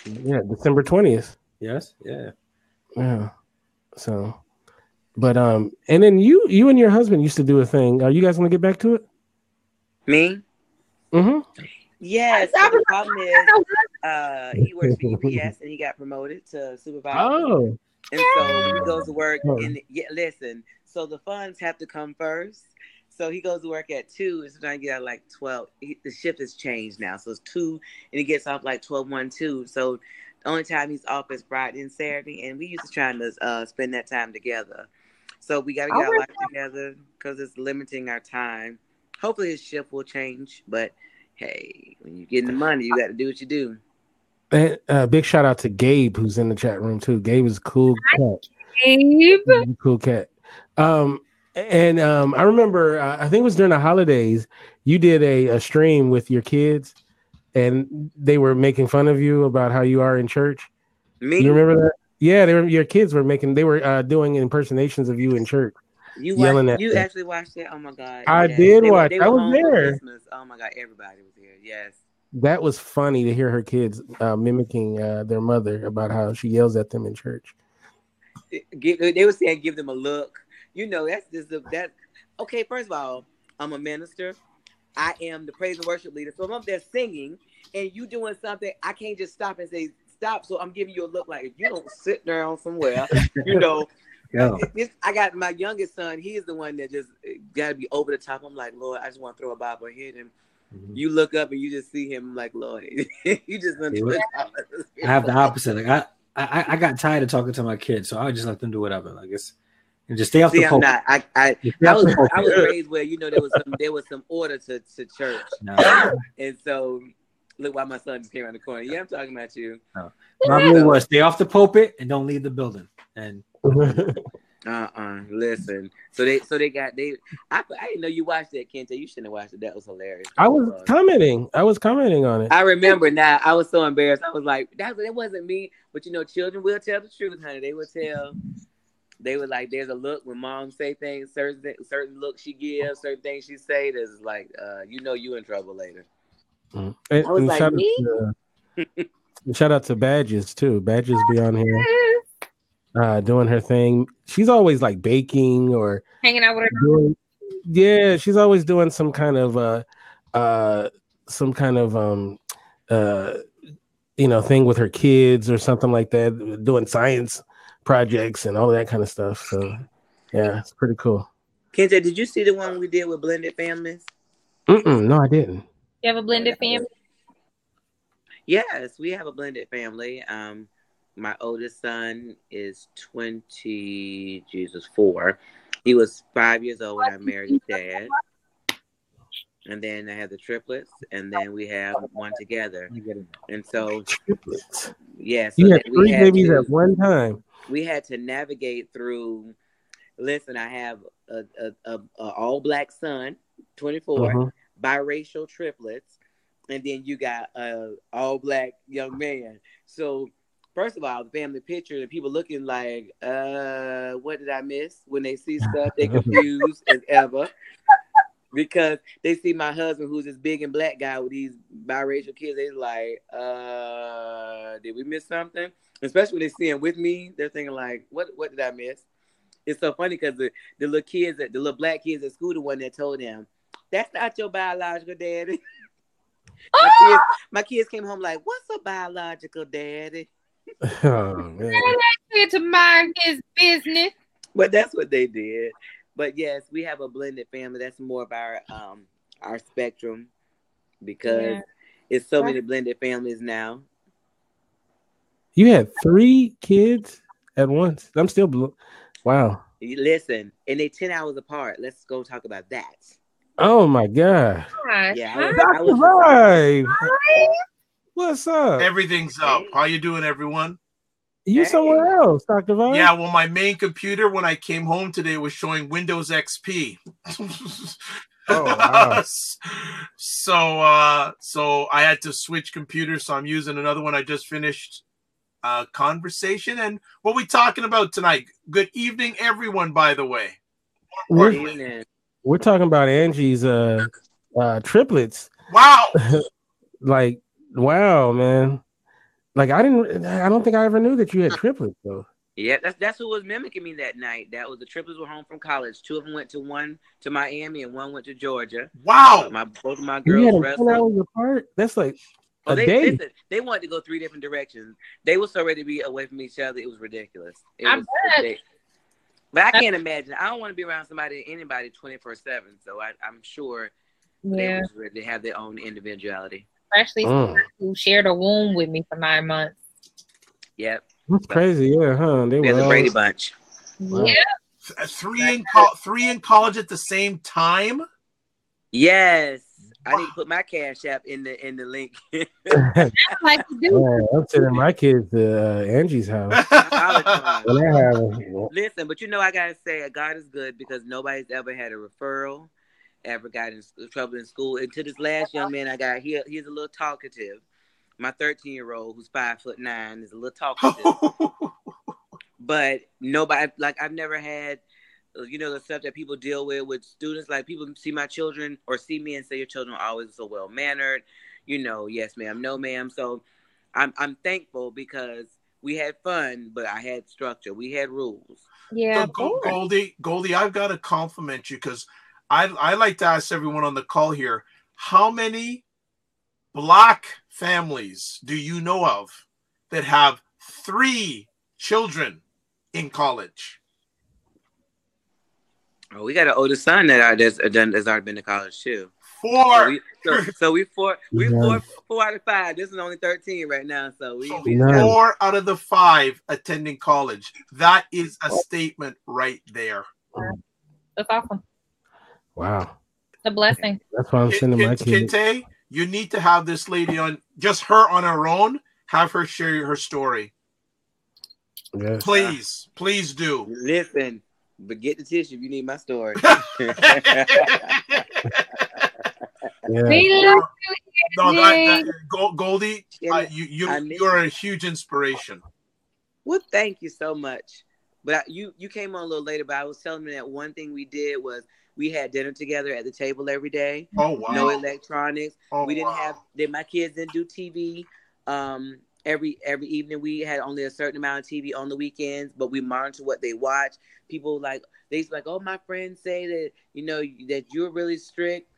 Yeah, December 20th. Yes. Yeah. Yeah. So, but and then you and your husband used to do a thing. Are you guys gonna get back to it? Me? Mm-hmm. Yes. The problem is, he works for UPS and he got promoted to supervisor. Oh. And so he goes to work. Listen. So the funds have to come first. So he goes to work at 2. And sometimes he get out like 12. The shift has changed now, so it's 2, and he gets off like 12:1, 2. So the only time he's off is Friday and Saturday, and we used to try to spend that time together. So we got to get our life together because it's limiting our time. Hopefully his shift will change, but hey, when you get the money, you got to do what you do. And big shout out to Gabe, who's in the chat room too. Gabe is a cool cat. Gabe, cool cat. And I remember, I think it was during the holidays, you did a stream with your kids, and they were making fun of you about how you are in church. Me? You remember that? Yeah, your kids were doing impersonations of you in church. You actually watched it? Oh my God! I did watch. I was there. Oh my God! Everybody was here. Yes. That was funny to hear her kids mimicking their mother about how she yells at them in church. They were saying, "Give them a look." That's just that. Okay, first of all, I'm a minister. I am the praise and worship leader. So I'm up there singing, and you doing something, I can't just stop and say stop. So I'm giving you a look like, if you don't sit down somewhere, Yeah. I got my youngest son. He is the one that just got to be over the top. I'm like, Lord, I just want to throw a Bible and hit him. Mm-hmm. You look up and you just see him. I'm like, Lord, you just. I have the opposite. Like I got tired of talking to my kids, so I just let them do whatever. Like and just stay off the pulpit. I was raised where there was some order to church, and so look why my son just came around the corner. Yeah, I'm talking about you. No. My rule was stay off the pulpit and don't leave the building. And listen. So they got. I didn't know you watched that, Kinte. You shouldn't have watched it. That was hilarious. I was commenting on it. I remember now. I was so embarrassed. I was like, that wasn't me. But children will tell the truth, honey. They will tell. They were like, there's a look when mom say things, certain looks she gives, certain things she say. There's like, you in trouble later. Mm. And, I was like, me? Shout out to Badges too. Badges be on here doing her thing. She's always like baking or hanging out with her. Yeah, she's always doing some kind of thing with her kids or something like that, doing science projects and all that kind of stuff. So yeah, it's pretty cool. Kinte, did you see the one we did with blended families? No, I didn't. You have a blended family? Yes, we have a blended family. My oldest son is 4. He was 5 years old when I married his dad. And then I have the triplets, and then we have one together. And so, Triplets. yeah, so You had that 3 babies at one time. we had to navigate through. Listen, I have a all black son, 24, biracial triplets, and then you got a all black young man. So first of all, the family picture and people looking like, what did I miss? When they see stuff, they confused as ever. Because they see my husband, who's this big and black guy with these biracial kids, they like, did we miss something? Especially when they see him with me, they're thinking like, what did I miss? It's so funny because the little kids, the little black kids at school, the one that told them, that's not your biological daddy. My kids came home like, what's a biological daddy? Oh man. To mind his business. But that's what they did. But yes, we have a blended family. That's more of our spectrum because it's so many blended families now. You had 3 kids at once. I'm still wow. Listen, and they 10 hours apart. Let's go talk about that. Oh my God. Yeah, Dr. Vibe. What's up? Everything's up. How you doing, everyone? You somewhere else, Dr. Vibe? Yeah, well, my main computer when I came home today was showing Windows XP. Oh wow. So I had to switch computers, so I'm using another one. I just finished conversation. And what are we talking about tonight? Good evening, everyone, by the way. We're talking about Angie's triplets. Wow. Like, wow, man. Like I don't think I ever knew that you had triplets though. Yeah, that's who was mimicking me that night. That was the triplets were home from college. 2 of them went to Miami and 1 went to Georgia. Wow. Both of my girls you had wrestled. 10 hours apart? That's like a day. Listen, they wanted to go 3 different directions. They were so ready to be away from each other. It was ridiculous. But I can't imagine. I don't want to be around anybody 24/7. So I'm sure they was ready to have their own individuality. Especially who shared a womb with me for 9 months. Yep. That's crazy, yeah, huh? They're the Brady Bunch. Wow. Yeah. 3 in college at the same time? Yes. I need to put my Cash App in the link. Like you do. I'm sending my kids to Angie's house. Listen, but I gotta say, God is good because nobody's ever had a referral, ever got in trouble in school. And to this last young man I got, he's a little talkative. My 13-year-old, who's 5'9", is a little talkative. But nobody, like I've never had, the stuff that people deal with students. Like people see my children or see me and say your children are always so well mannered. Yes ma'am, no ma'am. So I'm thankful because we had fun, but I had structure. We had rules. Yeah. So, Goldie, I've got to compliment you because I like to ask everyone on the call here, how many Black families do you know of that have 3 children in college? Oh, we got an older son that's already been to college too. 4. So we 4 out of 5. This is only 13 right now. So we 4 out of the 5 attending college. That is a statement right there. That's awesome. Wow. It's a blessing. That's why I'm sending my kids. Kinte, you need to have this lady on, just her on her own, have her share her story. Yes. Please do. Listen, but get the tissue if you need my story. Goldie, you're a huge inspiration. Well, thank you so much. But you came on a little later, but I was telling me that one thing we did was we had dinner together at the table every day. Oh, wow. No electronics. We didn't have, my kids didn't do TV. Every evening we had only a certain amount of TV on the weekends, but we monitor what they watch. People they oh, my friends say that, that you're really strict.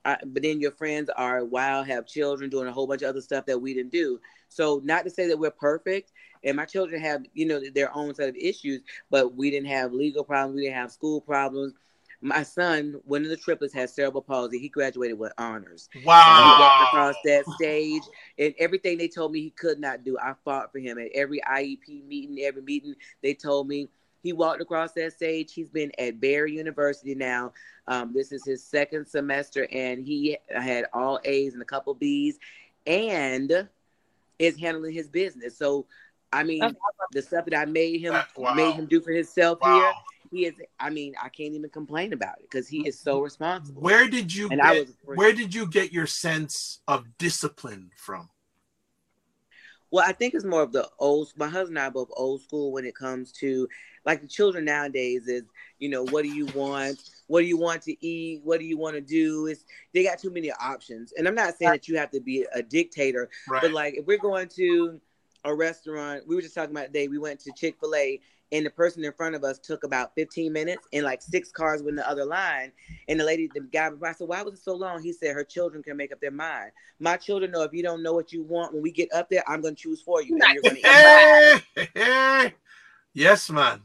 But then your friends are wild, have children, doing a whole bunch of other stuff that we didn't do. So not to say that we're perfect. And my children have, their own set of issues, but we didn't have legal problems. We didn't have school problems. My son, one of the triplets, has cerebral palsy. He graduated with honors. Wow. He walked across that stage, and everything they told me he could not do, I fought for him at every IEP meeting, every meeting they told me. He walked across that stage. He's been at Barry University now. This is his second semester, and he had all A's and a couple B's, and is handling his business. So, I mean, the stuff that I made him do for himself here, he is. I mean, I can't even complain about it because he is so responsible. Where did you get your sense of discipline from? Well, I think it's more of the old. My husband and I are both old school when it comes to, like, the children nowadays is, you know, what do you want? What do you want to eat? What do you want to do? They got too many options. And I'm not saying that you have to be a dictator, but like if we're going to a restaurant, we were just talking about today, we went to Chick-fil-A and the person in front of us took about 15 minutes and like 6 cars were in the other line. And the guy, I said, why was it so long? He said, her children can make up their mind. My children know if you don't know what you want, when we get up there, I'm going to choose for you. And you're going to eat. Yes, man.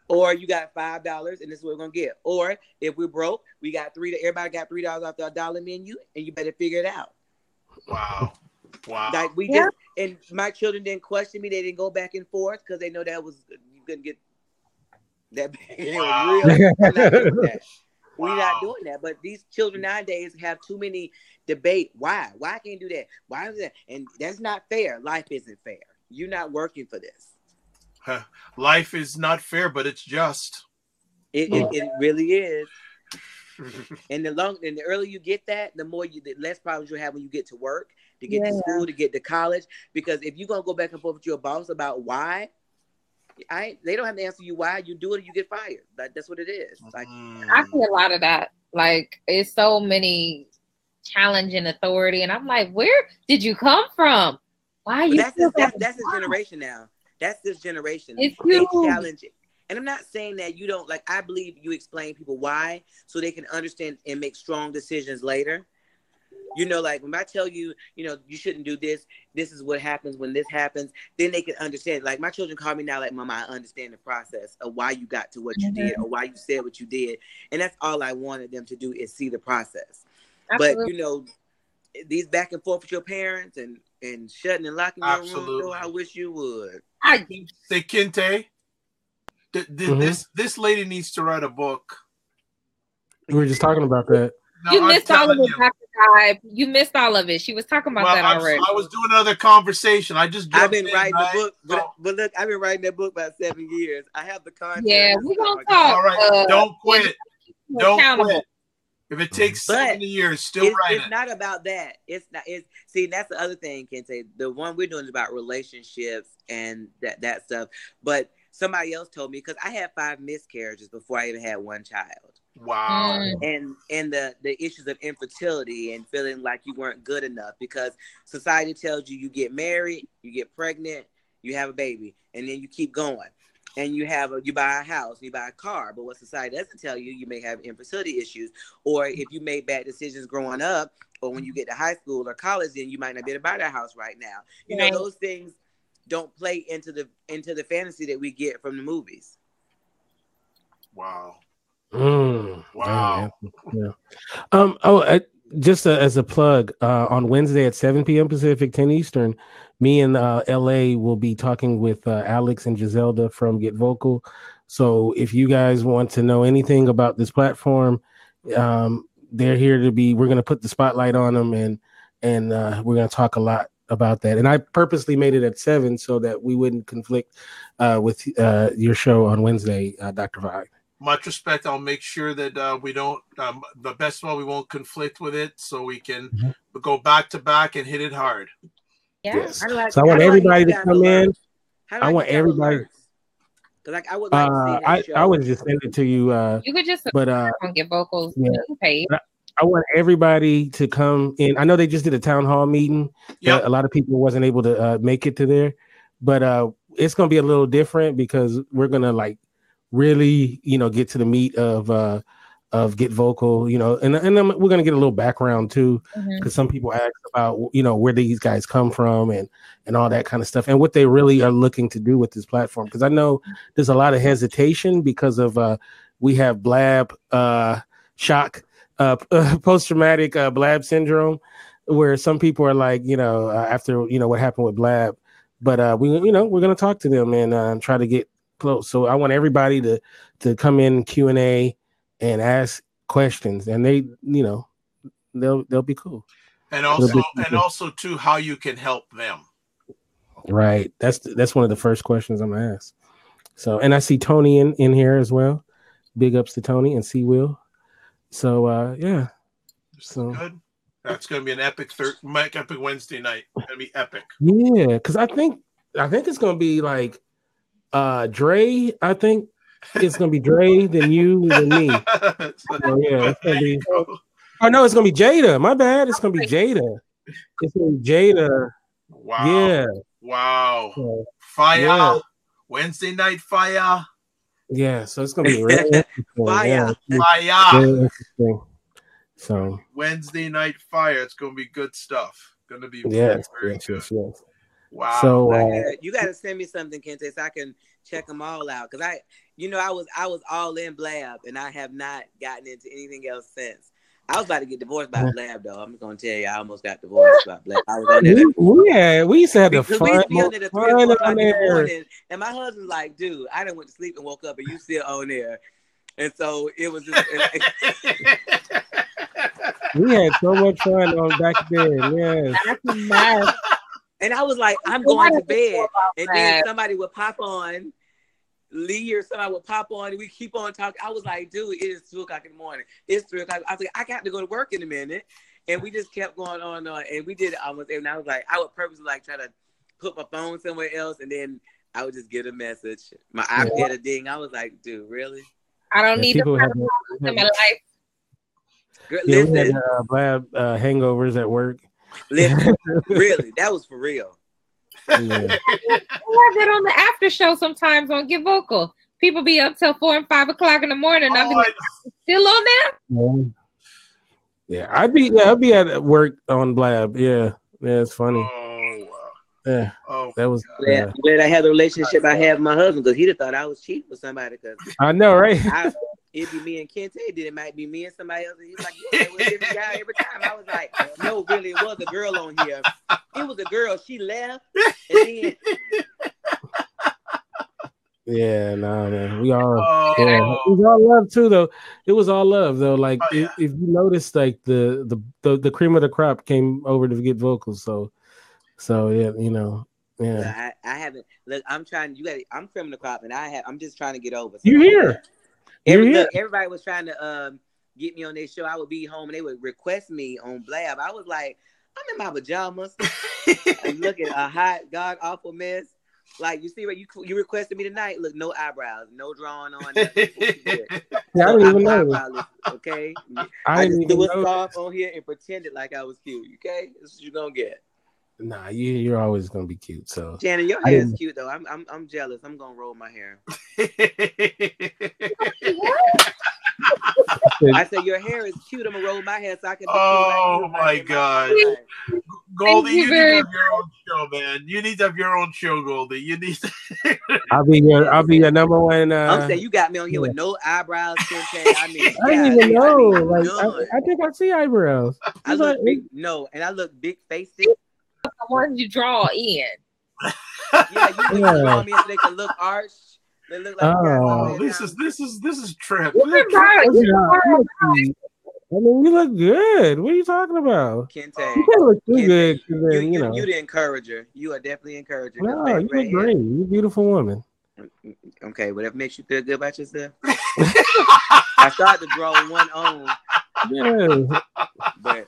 Or you got $5 and this is what we're going to get. Or if we're broke, we got everybody got $3 off the $1 menu and you better figure it out. Wow. Like and my children didn't question me. They didn't go back and forth because they know that you couldn't get that big. It was real. We're not doing that. We're not doing that. But these children nowadays have too many debate. Why? Why can't do that? Why is that? And that's not fair. Life isn't fair. You're not working for this. Life is not fair, but it's just. It really is. And the earlier you get that, the less problems you have when you get to work, to get to school, to get to college. Because if you're gonna go back and forth with your boss about why, they don't have to answer you why. You do it, or you get fired. That's what it is. Like I see a lot of that. Like it's so many challenging authority, and I'm like, where did you come from? Why are you? That's this generation now. That's this generation. It's they challenge it. And I'm not saying that you don't, like, I believe you explain people why so they can understand and make strong decisions later. You know, like when I tell you, you know, you shouldn't do this, this is what happens when this happens, then they can understand. Like my children call me now like, Mama, I understand the process of why you got to what you did or why you said what you did. And that's all I wanted them to do is see the process. Absolutely. But, you know, these back and forth with your parents and shutting and locking your room door, I wish you would. Say, Kinte, this lady needs to write a book. We were just talking about that. No, you missed all of it, Dr. Guy. You missed all of it. She was talking about that already. I was doing another conversation. I've been writing the book, but look, I've been writing that book about 7 years. I have the content. Yeah, we're gonna talk. All right, don't quit. Don't quit. If it takes 70 years, still write it. It's not about that. It's not. See, that's the other thing, Kinte. The one we're doing is about relationships and that stuff. But somebody else told me, because I had 5 miscarriages before I even had 1 child. Wow. And the issues of infertility and feeling like you weren't good enough because society tells you get married, you get pregnant, you have a baby, and then you keep going. And you buy a house, you buy a car, but what society doesn't tell you, you may have infertility issues, or if you made bad decisions growing up, or when you get to high school or college, then you might not be able to buy that house right now. You know, those things don't play into the fantasy that we get from the movies. Wow. Wow. Yeah. Just as a plug, on Wednesday at 7 p.m. Pacific, 10 Eastern, me and LA will be talking with Alex and Giselda from Get Vocal. So if you guys want to know anything about this platform, they're here to be. We're going to put the spotlight on them, and we're going to talk a lot about that. And I purposely made it at 7 so that we wouldn't conflict with your show on Wednesday, Dr. Vi. Much respect. I'll make sure that we don't, the best one, we won't conflict with it so we can go back to back and hit it hard. Yes. So I want everybody to come in. I want everybody. Like I would like to see that show. I would just send it to you. You could just Get Vocals. Yeah. I want everybody to come in. I know they just did a town hall meeting. A lot of people wasn't able to make it to there, but it's going to be a little different because we're going to really, get to the meat of Get Vocal, and then we're going to get a little background too, because some people ask about, where these guys come from and all that kind of stuff and what they really are looking to do with this platform. Because I know there's a lot of hesitation because of we have blab shock, post-traumatic blab syndrome, where some people are like, after what happened with blab, but we're going to talk to them and try to get close. So I want everybody to come in Q&A and ask questions, and they, they'll be cool. And also too, how you can help them. Right. That's one of the first questions I'm gonna ask. So, and I see Tony in here as well. Big ups to Tony and C Will. So yeah. So good. That's gonna be an epic Wednesday night. It's gonna be epic. Yeah, because I think it's gonna be like Dre. I think it's gonna be Dre, then you, then me. So yeah, it's gonna be. Oh no, it's gonna be Jada. My bad. It's gonna be Jada. It's gonna be Jada. Wow. Yeah. Wow. So, fire. Yeah. Wednesday night fire. Yeah. So it's gonna be really interesting. Fire. Yeah, Fire. really interesting. So Wednesday night fire. It's gonna be good stuff. Gonna be yes. yes. Wow. So you gotta send me something, Kinte, so I can check them all out. Because I was all in blab, and I have not gotten into anything else since. I was about to get divorced by Blab, though. I'm gonna tell you, I almost got divorced by Blab. I was on there. we used to have the fun. We used to be on there at 3 or 4 o'clock in the morning, and my husband's like, "Dude, I done went to sleep and woke up, and you still on there." And so it was just. We had so much fun on back then. Yes. And I was like, I'm going to bed, and then somebody would pop on. Lee or somebody would pop on and we keep on talking. I was like, dude, it is 2 o'clock in the morning. It's 3 o'clock. I was like, I got to go to work in a minute. And we just kept going on and on. And we did it almost. And I was like, I would purposely try to put my phone somewhere else. And then I would just get a message. My iPad had a ding. I was like, dude, really? I don't need to in my life. Girl, listen. We had Blab hangovers at work. Listen, really, that was for real. I have that on the after show sometimes on Get Vocal. People be up till 4 and 5 o'clock in the morning. I'll be like, still on there? Yeah, I'd be at work on Blab. Yeah, it's funny. Oh, wow. Yeah, that was. Glad I had the relationship I had with my husband, because he'd have thought I was cheating with somebody. Cause I know, right? It'd be me and Kinte, then it might be me and somebody else. And he's like, yeah, it was a different guy every time. I was like, no, really, it was a girl on here. It was a girl. She left. And then... Yeah, man. We all it was all love too, though. It was all love, though. Like if you notice, like the cream of the crop came over to get vocals. So yeah, Yeah. I haven't. Look, I'm trying. I'm cream of the crop, and I'm just trying to get over. So you here? Everybody was trying to get me on their show. I would be home and they would request me on Blab. I was like, I'm in my pajamas. I'm looking a hot, god awful mess. Like, you see what you requested me tonight? Look, no eyebrows, no drawing on. Yeah, I didn't even know. Okay, I just didn't threw even a know. scarf on here and pretended like I was cute. Okay, this is what you're gonna get. Nah, you're always gonna be cute. So Shannon, your hair is cute though. I'm jealous. I'm gonna roll my hair. I said your hair is cute. I'm gonna roll my hair so I can. Oh my god, Goldie, you need to have your own show, man. You need to have your own show, Goldie. You need. To... I'll be your number one. I'm saying you got me on here with no eyebrows. I mean, I didn't even know. I think I see eyebrows. I look big. No, and I look big faced. The ones you draw in. Yeah, you draw me so they can look arched. They look like this is trip. I mean, you look good. What are you talking about? Kinte, you look too good. Then, you the encourager. You are definitely encourager. No, you look great. You're a beautiful woman. Okay, whatever makes you feel good about yourself. I started to draw one on. Yeah. But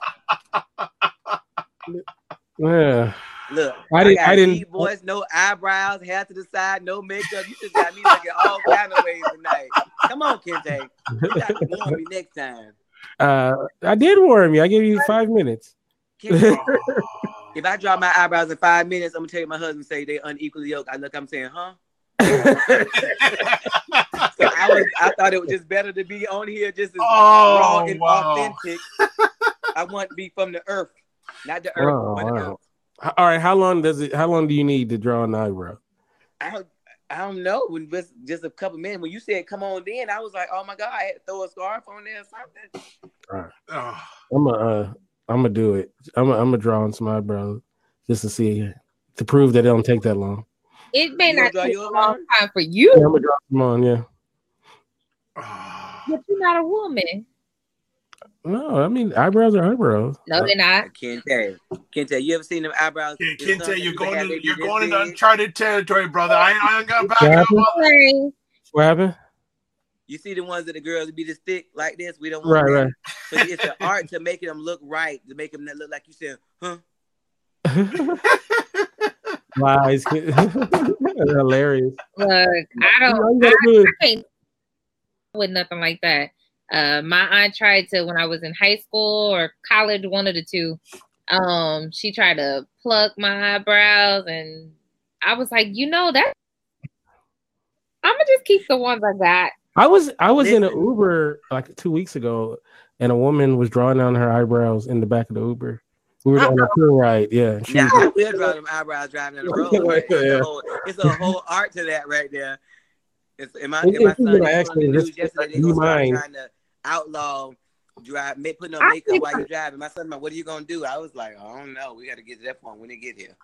yeah. Look, I didn't. Deep voice, no eyebrows, hair to the side, no makeup. You just got me looking all kind of ways tonight. Come on, Kinte. You got to warn me next time. I did warn you. I gave you 5 minutes. If I draw my eyebrows in 5 minutes, I'm gonna tell you my husband say they unequally yoked. I'm saying, huh? So I thought it was just better to be on here just as raw and authentic. I want to be from the earth, not the earth. Wow. All right, how long do you need to draw an eyebrow? I don't know. When just a couple minutes. When you said come on then, I was like, oh my God, I had to throw a scarf on there or something. All right. I'm gonna do it. I'm gonna draw on some eyebrows just to see, to prove that it don't take that long. It may not take a long on? time for you. Yeah, I'm gonna draw them on. Yeah. But you're not a woman. No, I mean eyebrows are eyebrows. No, they're not. Kinte, you ever seen them eyebrows? Kinte, you're going into uncharted territory, brother. I ain't gonna back up. What happened? You see the ones that the girls be this thick like this. We don't want right. So it's an art to make them look right, to make them look like you said, huh? Wow, it's hilarious. Look, I can't with nothing like that. My aunt tried to, when I was in high school or college, one of the two. She tried to pluck my eyebrows, and I was like, that I'm gonna just keep the ones I got. I was in an Uber like 2 weeks ago, and a woman was drawing down her eyebrows in the back of the Uber. We were on a tour ride, yeah. I will draw them eyebrows driving down the road. Right? It's a whole art to that right there. My son yesterday, they go start trying to outlaw putting on makeup while you're driving. My son, what are you gonna do? I was like, I don't know. We got to get to that point when they get here.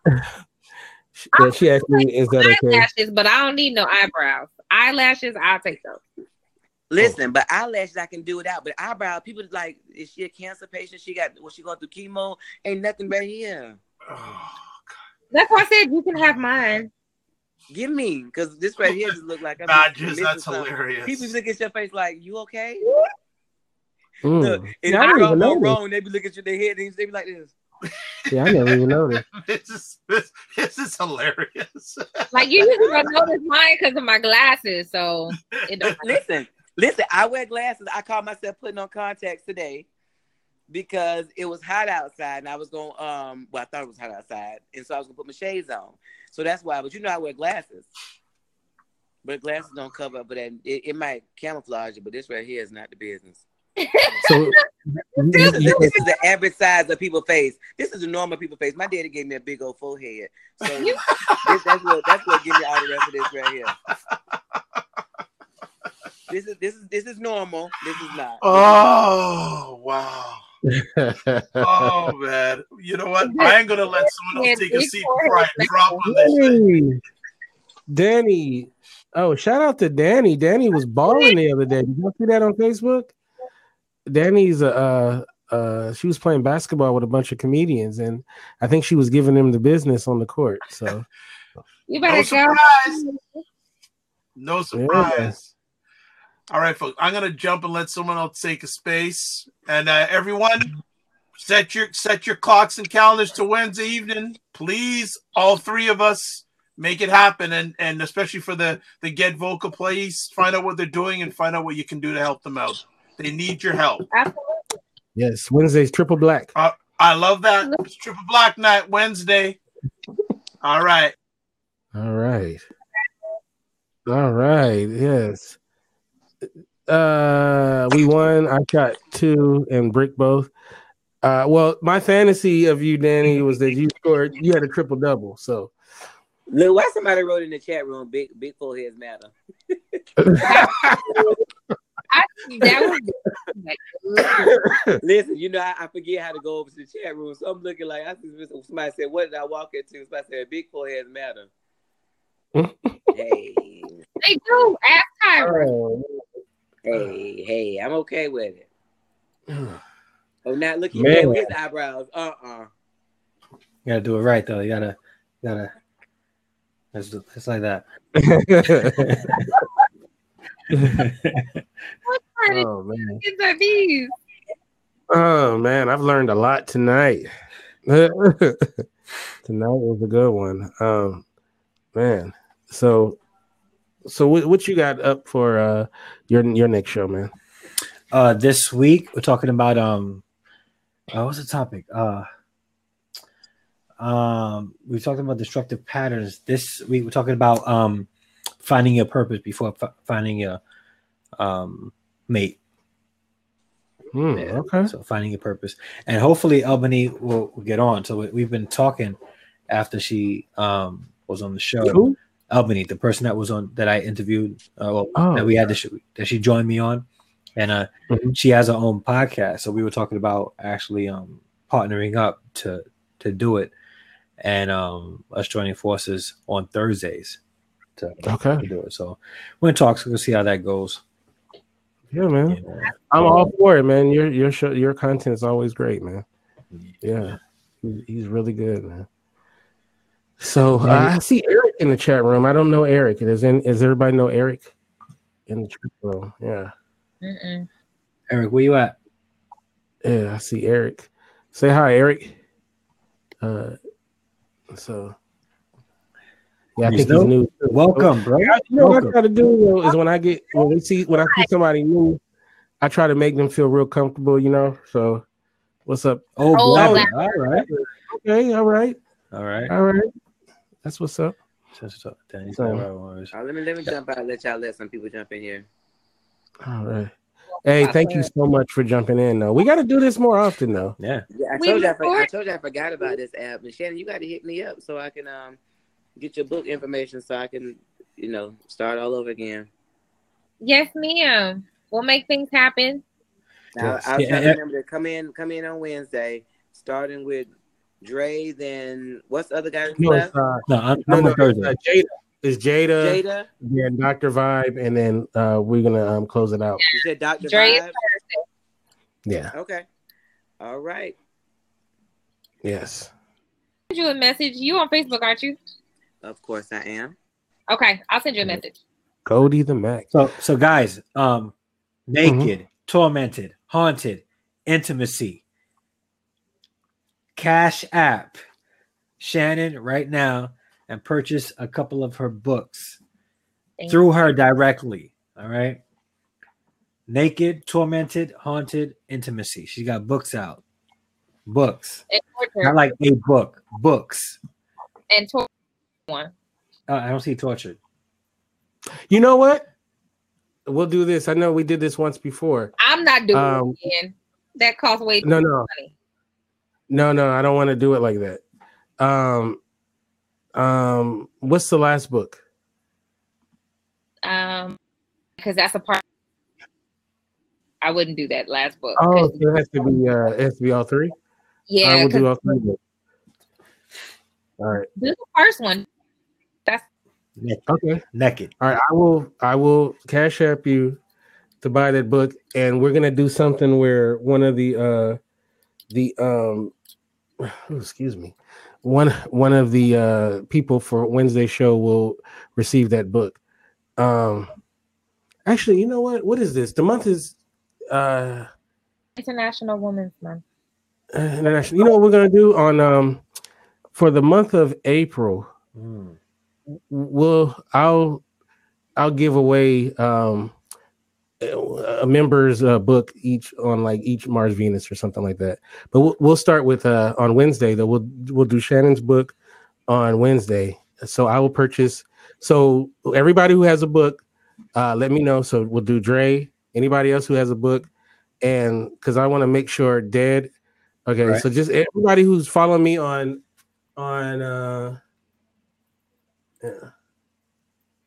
She asked me, "Is that okay?" Eyelashes, but I don't need no eyebrows. Eyelashes, I'll take those. Listen, but eyelashes I can do without. But eyebrows, people like, is she a cancer patient? She going through chemo? Ain't nothing right here. Oh, God. That's why I said you can have mine. Give me, because this right here just look like that's hilarious. People look at your face like, you okay? Look, if I don't go wrong, they be looking at their head and they be like this. Yeah, I never even noticed. This is hilarious. Like you usually don't notice mine because of my glasses, so it don't listen. I wear glasses. I caught myself putting on contacts today because it was hot outside, and I was going. I thought it was hot outside, and so I was gonna put my shades on. So that's why. But I wear glasses. But glasses don't cover up, but it might camouflage it. But this right here is not the business. So this is the average size of people's face. This is the normal people's face. My daddy gave me a big old forehead, so that's what give me all the rest of this right here. This is normal. This is not. Oh wow. Oh man. You know what? I ain't gonna let someone else take a seat before I drop on this thing. Danny. Oh, shout out to Danny. Danny was balling the other day. Did you see that on Facebook? Danny's she was playing basketball with a bunch of comedians, and I think she was giving them the business on the court. So you better No surprise. Yeah. All right, folks. I'm gonna jump and let someone else take a space. And everyone, set your clocks and calendars to Wednesday evening. Please, all three of us, make it happen. And especially for the Get Vocal, please find out what they're doing and find out what you can do to help them out. They need your help. Absolutely. Yes, Wednesday's triple black. I love that. It's triple black night Wednesday. All right. Yes. We won. I got 2 and Brick both. Well, my fantasy of you, Danny, was that you had a triple double. So look, why somebody wrote in the chat room, big foreheads matter. Listen, I forget how to go over to the chat room, so I'm looking like somebody said, "What did I walk into?" Somebody said, "Big foreheads matter." Hey, they do. Ask Tyra. Hey, I'm okay with it. Oh, now look at his eyebrows. You gotta do it right though. You gotta. It's like that. What kind of things are these? Oh man, I've learned a lot tonight. Tonight was a good one. Man. So what you got up for your next show, man? This week we're talking about what's the topic? We talked about destructive patterns. This week we're talking about finding your purpose before finding your mate. Okay. So finding your purpose, and hopefully Albany will get on. So we've been talking after she was on the show. Who? Albany, the person that was on that I interviewed, that we had that she joined me on, and she has her own podcast. So we were talking about actually partnering up to do it, and us joining forces on Thursdays to do it. So we're in talks. We'll see how that goes. Yeah, man. I'm all for it, man. Your show, your content is always great, man. Yeah. He's really good, man. So I see Eric in the chat room. I don't know Eric. Does everybody know Eric in the chat room? Yeah. Eric, where you at? Yeah, I see Eric. Say hi, Eric. So yeah, I think he's new. Welcome, bro. You know what I try to do is when I see somebody new, I try to make them feel real comfortable, you know. So what's up? Oh, all right. Okay, all right. That's what's up. Let me jump out. Let some people jump in here. All right. Hey, thank you so much for jumping in. Though we got to do this more often, though. Yeah. I told you I forgot about this app. And Shannon, you got to hit me up so I can get your book information so I can start all over again. Yes, ma'am. We'll make things happen. I'll try to remember to come in on Wednesday, starting with Dre. Then what's the other guy left? I'm Thursday. Jada. Is Jada, then Dr. Vibe, and then we're gonna close it out. You said Dr. Dre Vibe? Yeah. Okay. All right. Yes. Send you a message. You on Facebook, aren't you? Of course I am. Okay, I'll send you a message. Goldie the Mac. So guys, naked, tormented, haunted, intimacy. Cash App Shannon right now and purchase a couple of her books through her directly. All right. Naked, tormented, haunted, intimacy. She got books out. Books. Not like a book. Books. And tortured one. I don't see tortured. You know what? We'll do this. I know we did this once before. I'm not doing it again. That costs way too much money. No, I don't want to do it like that. What's the last book? Because that's a part. I wouldn't do that last book. Oh, so it has to be all three. Yeah, we'll do all three. All right. Do the first one. That's okay. Naked. All right. I will cash app you to buy that book, and we're gonna do something where one of excuse me. One of the people for Wednesday's show will receive that book. Actually, you know what? What is this? The month is International Women's Month. International. You know what we're gonna do on for the month of April? I'll give away a member's book each on like each Mars Venus or something like that. But we'll start with on Wednesday though. We'll do Shannon's book on Wednesday. So I will purchase. So everybody who has a book, let me know. So we'll do Dre. Anybody else who has a book, and because I want to make sure Dead. Okay, right. So just everybody who's following me on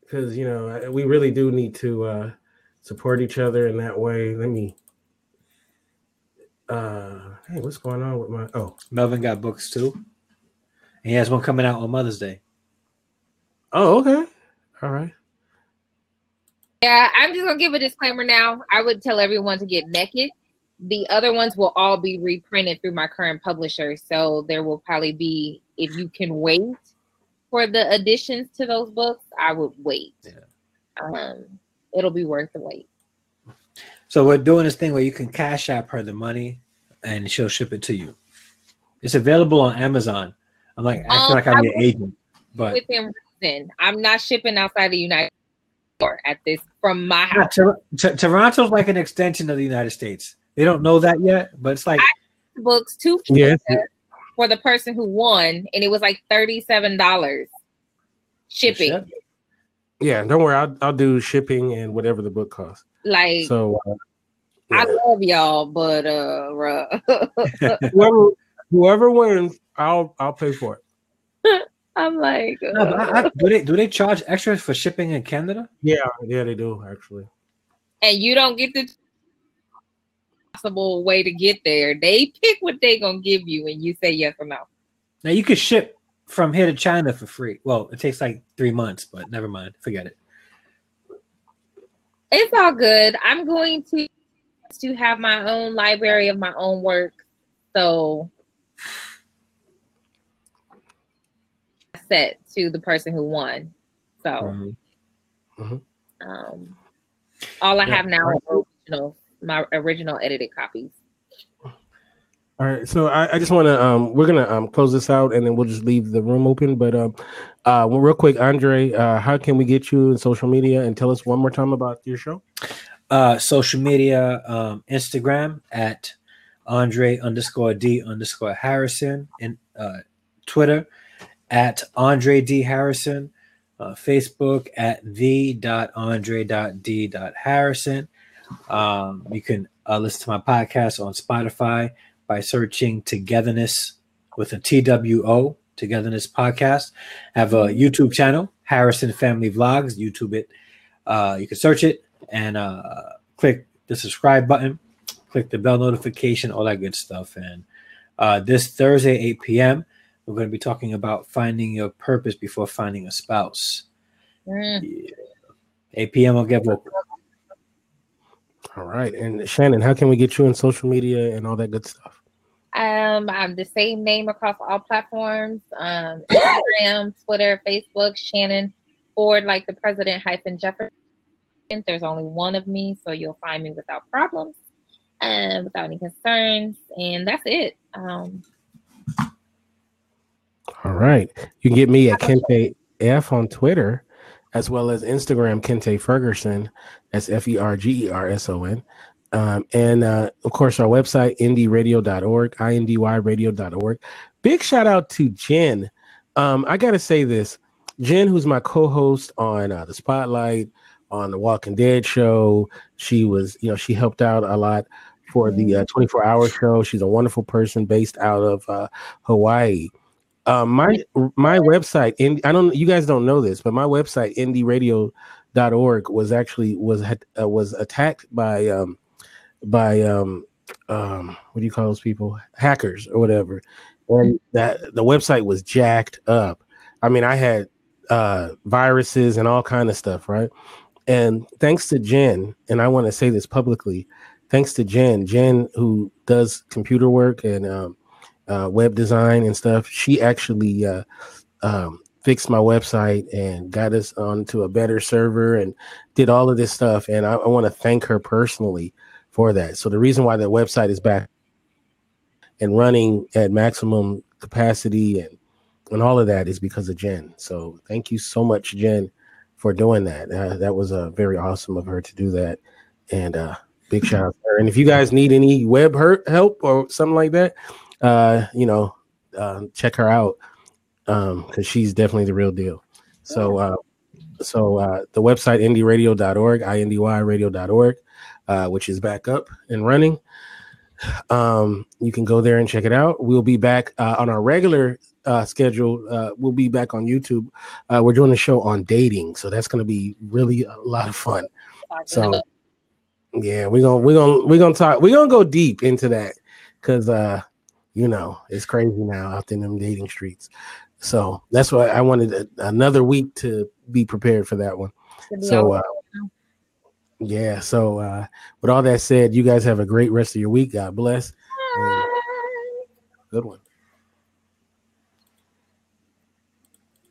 because we really do need to support each other in that way. Let me hey, what's going on with my Melvin got books too. And he has one coming out on Mother's Day. Oh, okay. All right. Yeah, I'm just gonna give a disclaimer now. I would tell everyone to get naked. The other ones will all be reprinted through my current publisher. So there will probably be, if you can wait for the additions to those books, I would wait. Yeah. It'll be worth the wait. So we're doing this thing where you can cash app her the money and she'll ship it to you. It's available on Amazon. I'm like acting like I'm your agent, but within reason, I'm not shipping outside the United States at this from my house. Toronto's like an extension of the United States. They don't know that yet, but it's like books for the person who won, and it was like $37 shipping. Yeah, don't worry. I'll do shipping and whatever the book costs. Like, so I love y'all, but whoever wins, I'll pay for it. I'm like, No, but do they charge extra for shipping in Canada? Yeah, they do actually. and you don't get the possible way to get there. They pick what they gonna give you, and you say yes or no. Now you could ship from here to China for free. Well, it takes like 3 months, but never mind. Forget it. It's all good. I'm going to have my own library of my own work, so set to the person who won. So, all I have now are my original edited copies. All right, so I just want to we're gonna close this out and then we'll just leave the room open. But well, real quick, Andre, how can we get you in social media? And tell us one more time about your show. Social media, Instagram at Andre_D_Harrison, and Twitter at Andre D Harrison, Facebook at the.andre.d.harrison. You can listen to my podcast on Spotify by searching Togetherness with a TWO, Togetherness Podcast. I have a YouTube channel, Harrison Family Vlogs. YouTube it. You can search it and click the subscribe button, click the bell notification, all that good stuff. And this Thursday, 8 p.m., we're going to be talking about finding your purpose before finding a spouse. Yeah. 8 p.m. I'll get vocal. All right. And Shannon, how can we get you in social media and all that good stuff? I'm the same name across all platforms. Instagram, Twitter, Facebook, Shannon Ford, like the president -Jefferson. There's only one of me, so you'll find me without problems and without any concerns. And that's it. All right. You can get me at Kinte F on Twitter, as well as Instagram, Kinte Ferguson. That's FERGERSON. And of course, our website, indyradio.org, indyradio.org. Big shout out to Jen. I got to say this. Jen, who's my co-host on The Spotlight, on the Walking Dead show. She was, she helped out a lot for the 24-hour show. She's a wonderful person based out of Hawaii. My website, you guys don't know this, but my website, indyradio.org, was actually was attacked by what do you call those people? Hackers or whatever. And that the website was jacked up. I mean, I had viruses and all kind of stuff, right? And thanks to Jen, and I want to say this publicly, thanks to Jen who does computer work and web design and stuff, she actually fixed my website and got us onto a better server and did all of this stuff. And I want to thank her personally for that. So the reason why that website is back and running at maximum capacity and all of that is because of Jen. So thank you so much, Jen, for doing that. That was very awesome of her to do that. And big shout out to her. And if you guys need any web help or something like that, check her out because she's definitely the real deal. So the website, indyradio.org, indyradio.org, which is back up and running. You can go there and check it out. We'll be back on our regular schedule. We'll be back on YouTube. We're doing a show on dating, so that's going to be really a lot of fun. So yeah, we're gonna talk. We're gonna go deep into that because it's crazy now out in them dating streets. So that's why I wanted another week to be prepared for that one. So yeah. So with all that said, you guys have a great rest of your week. God bless. Good one.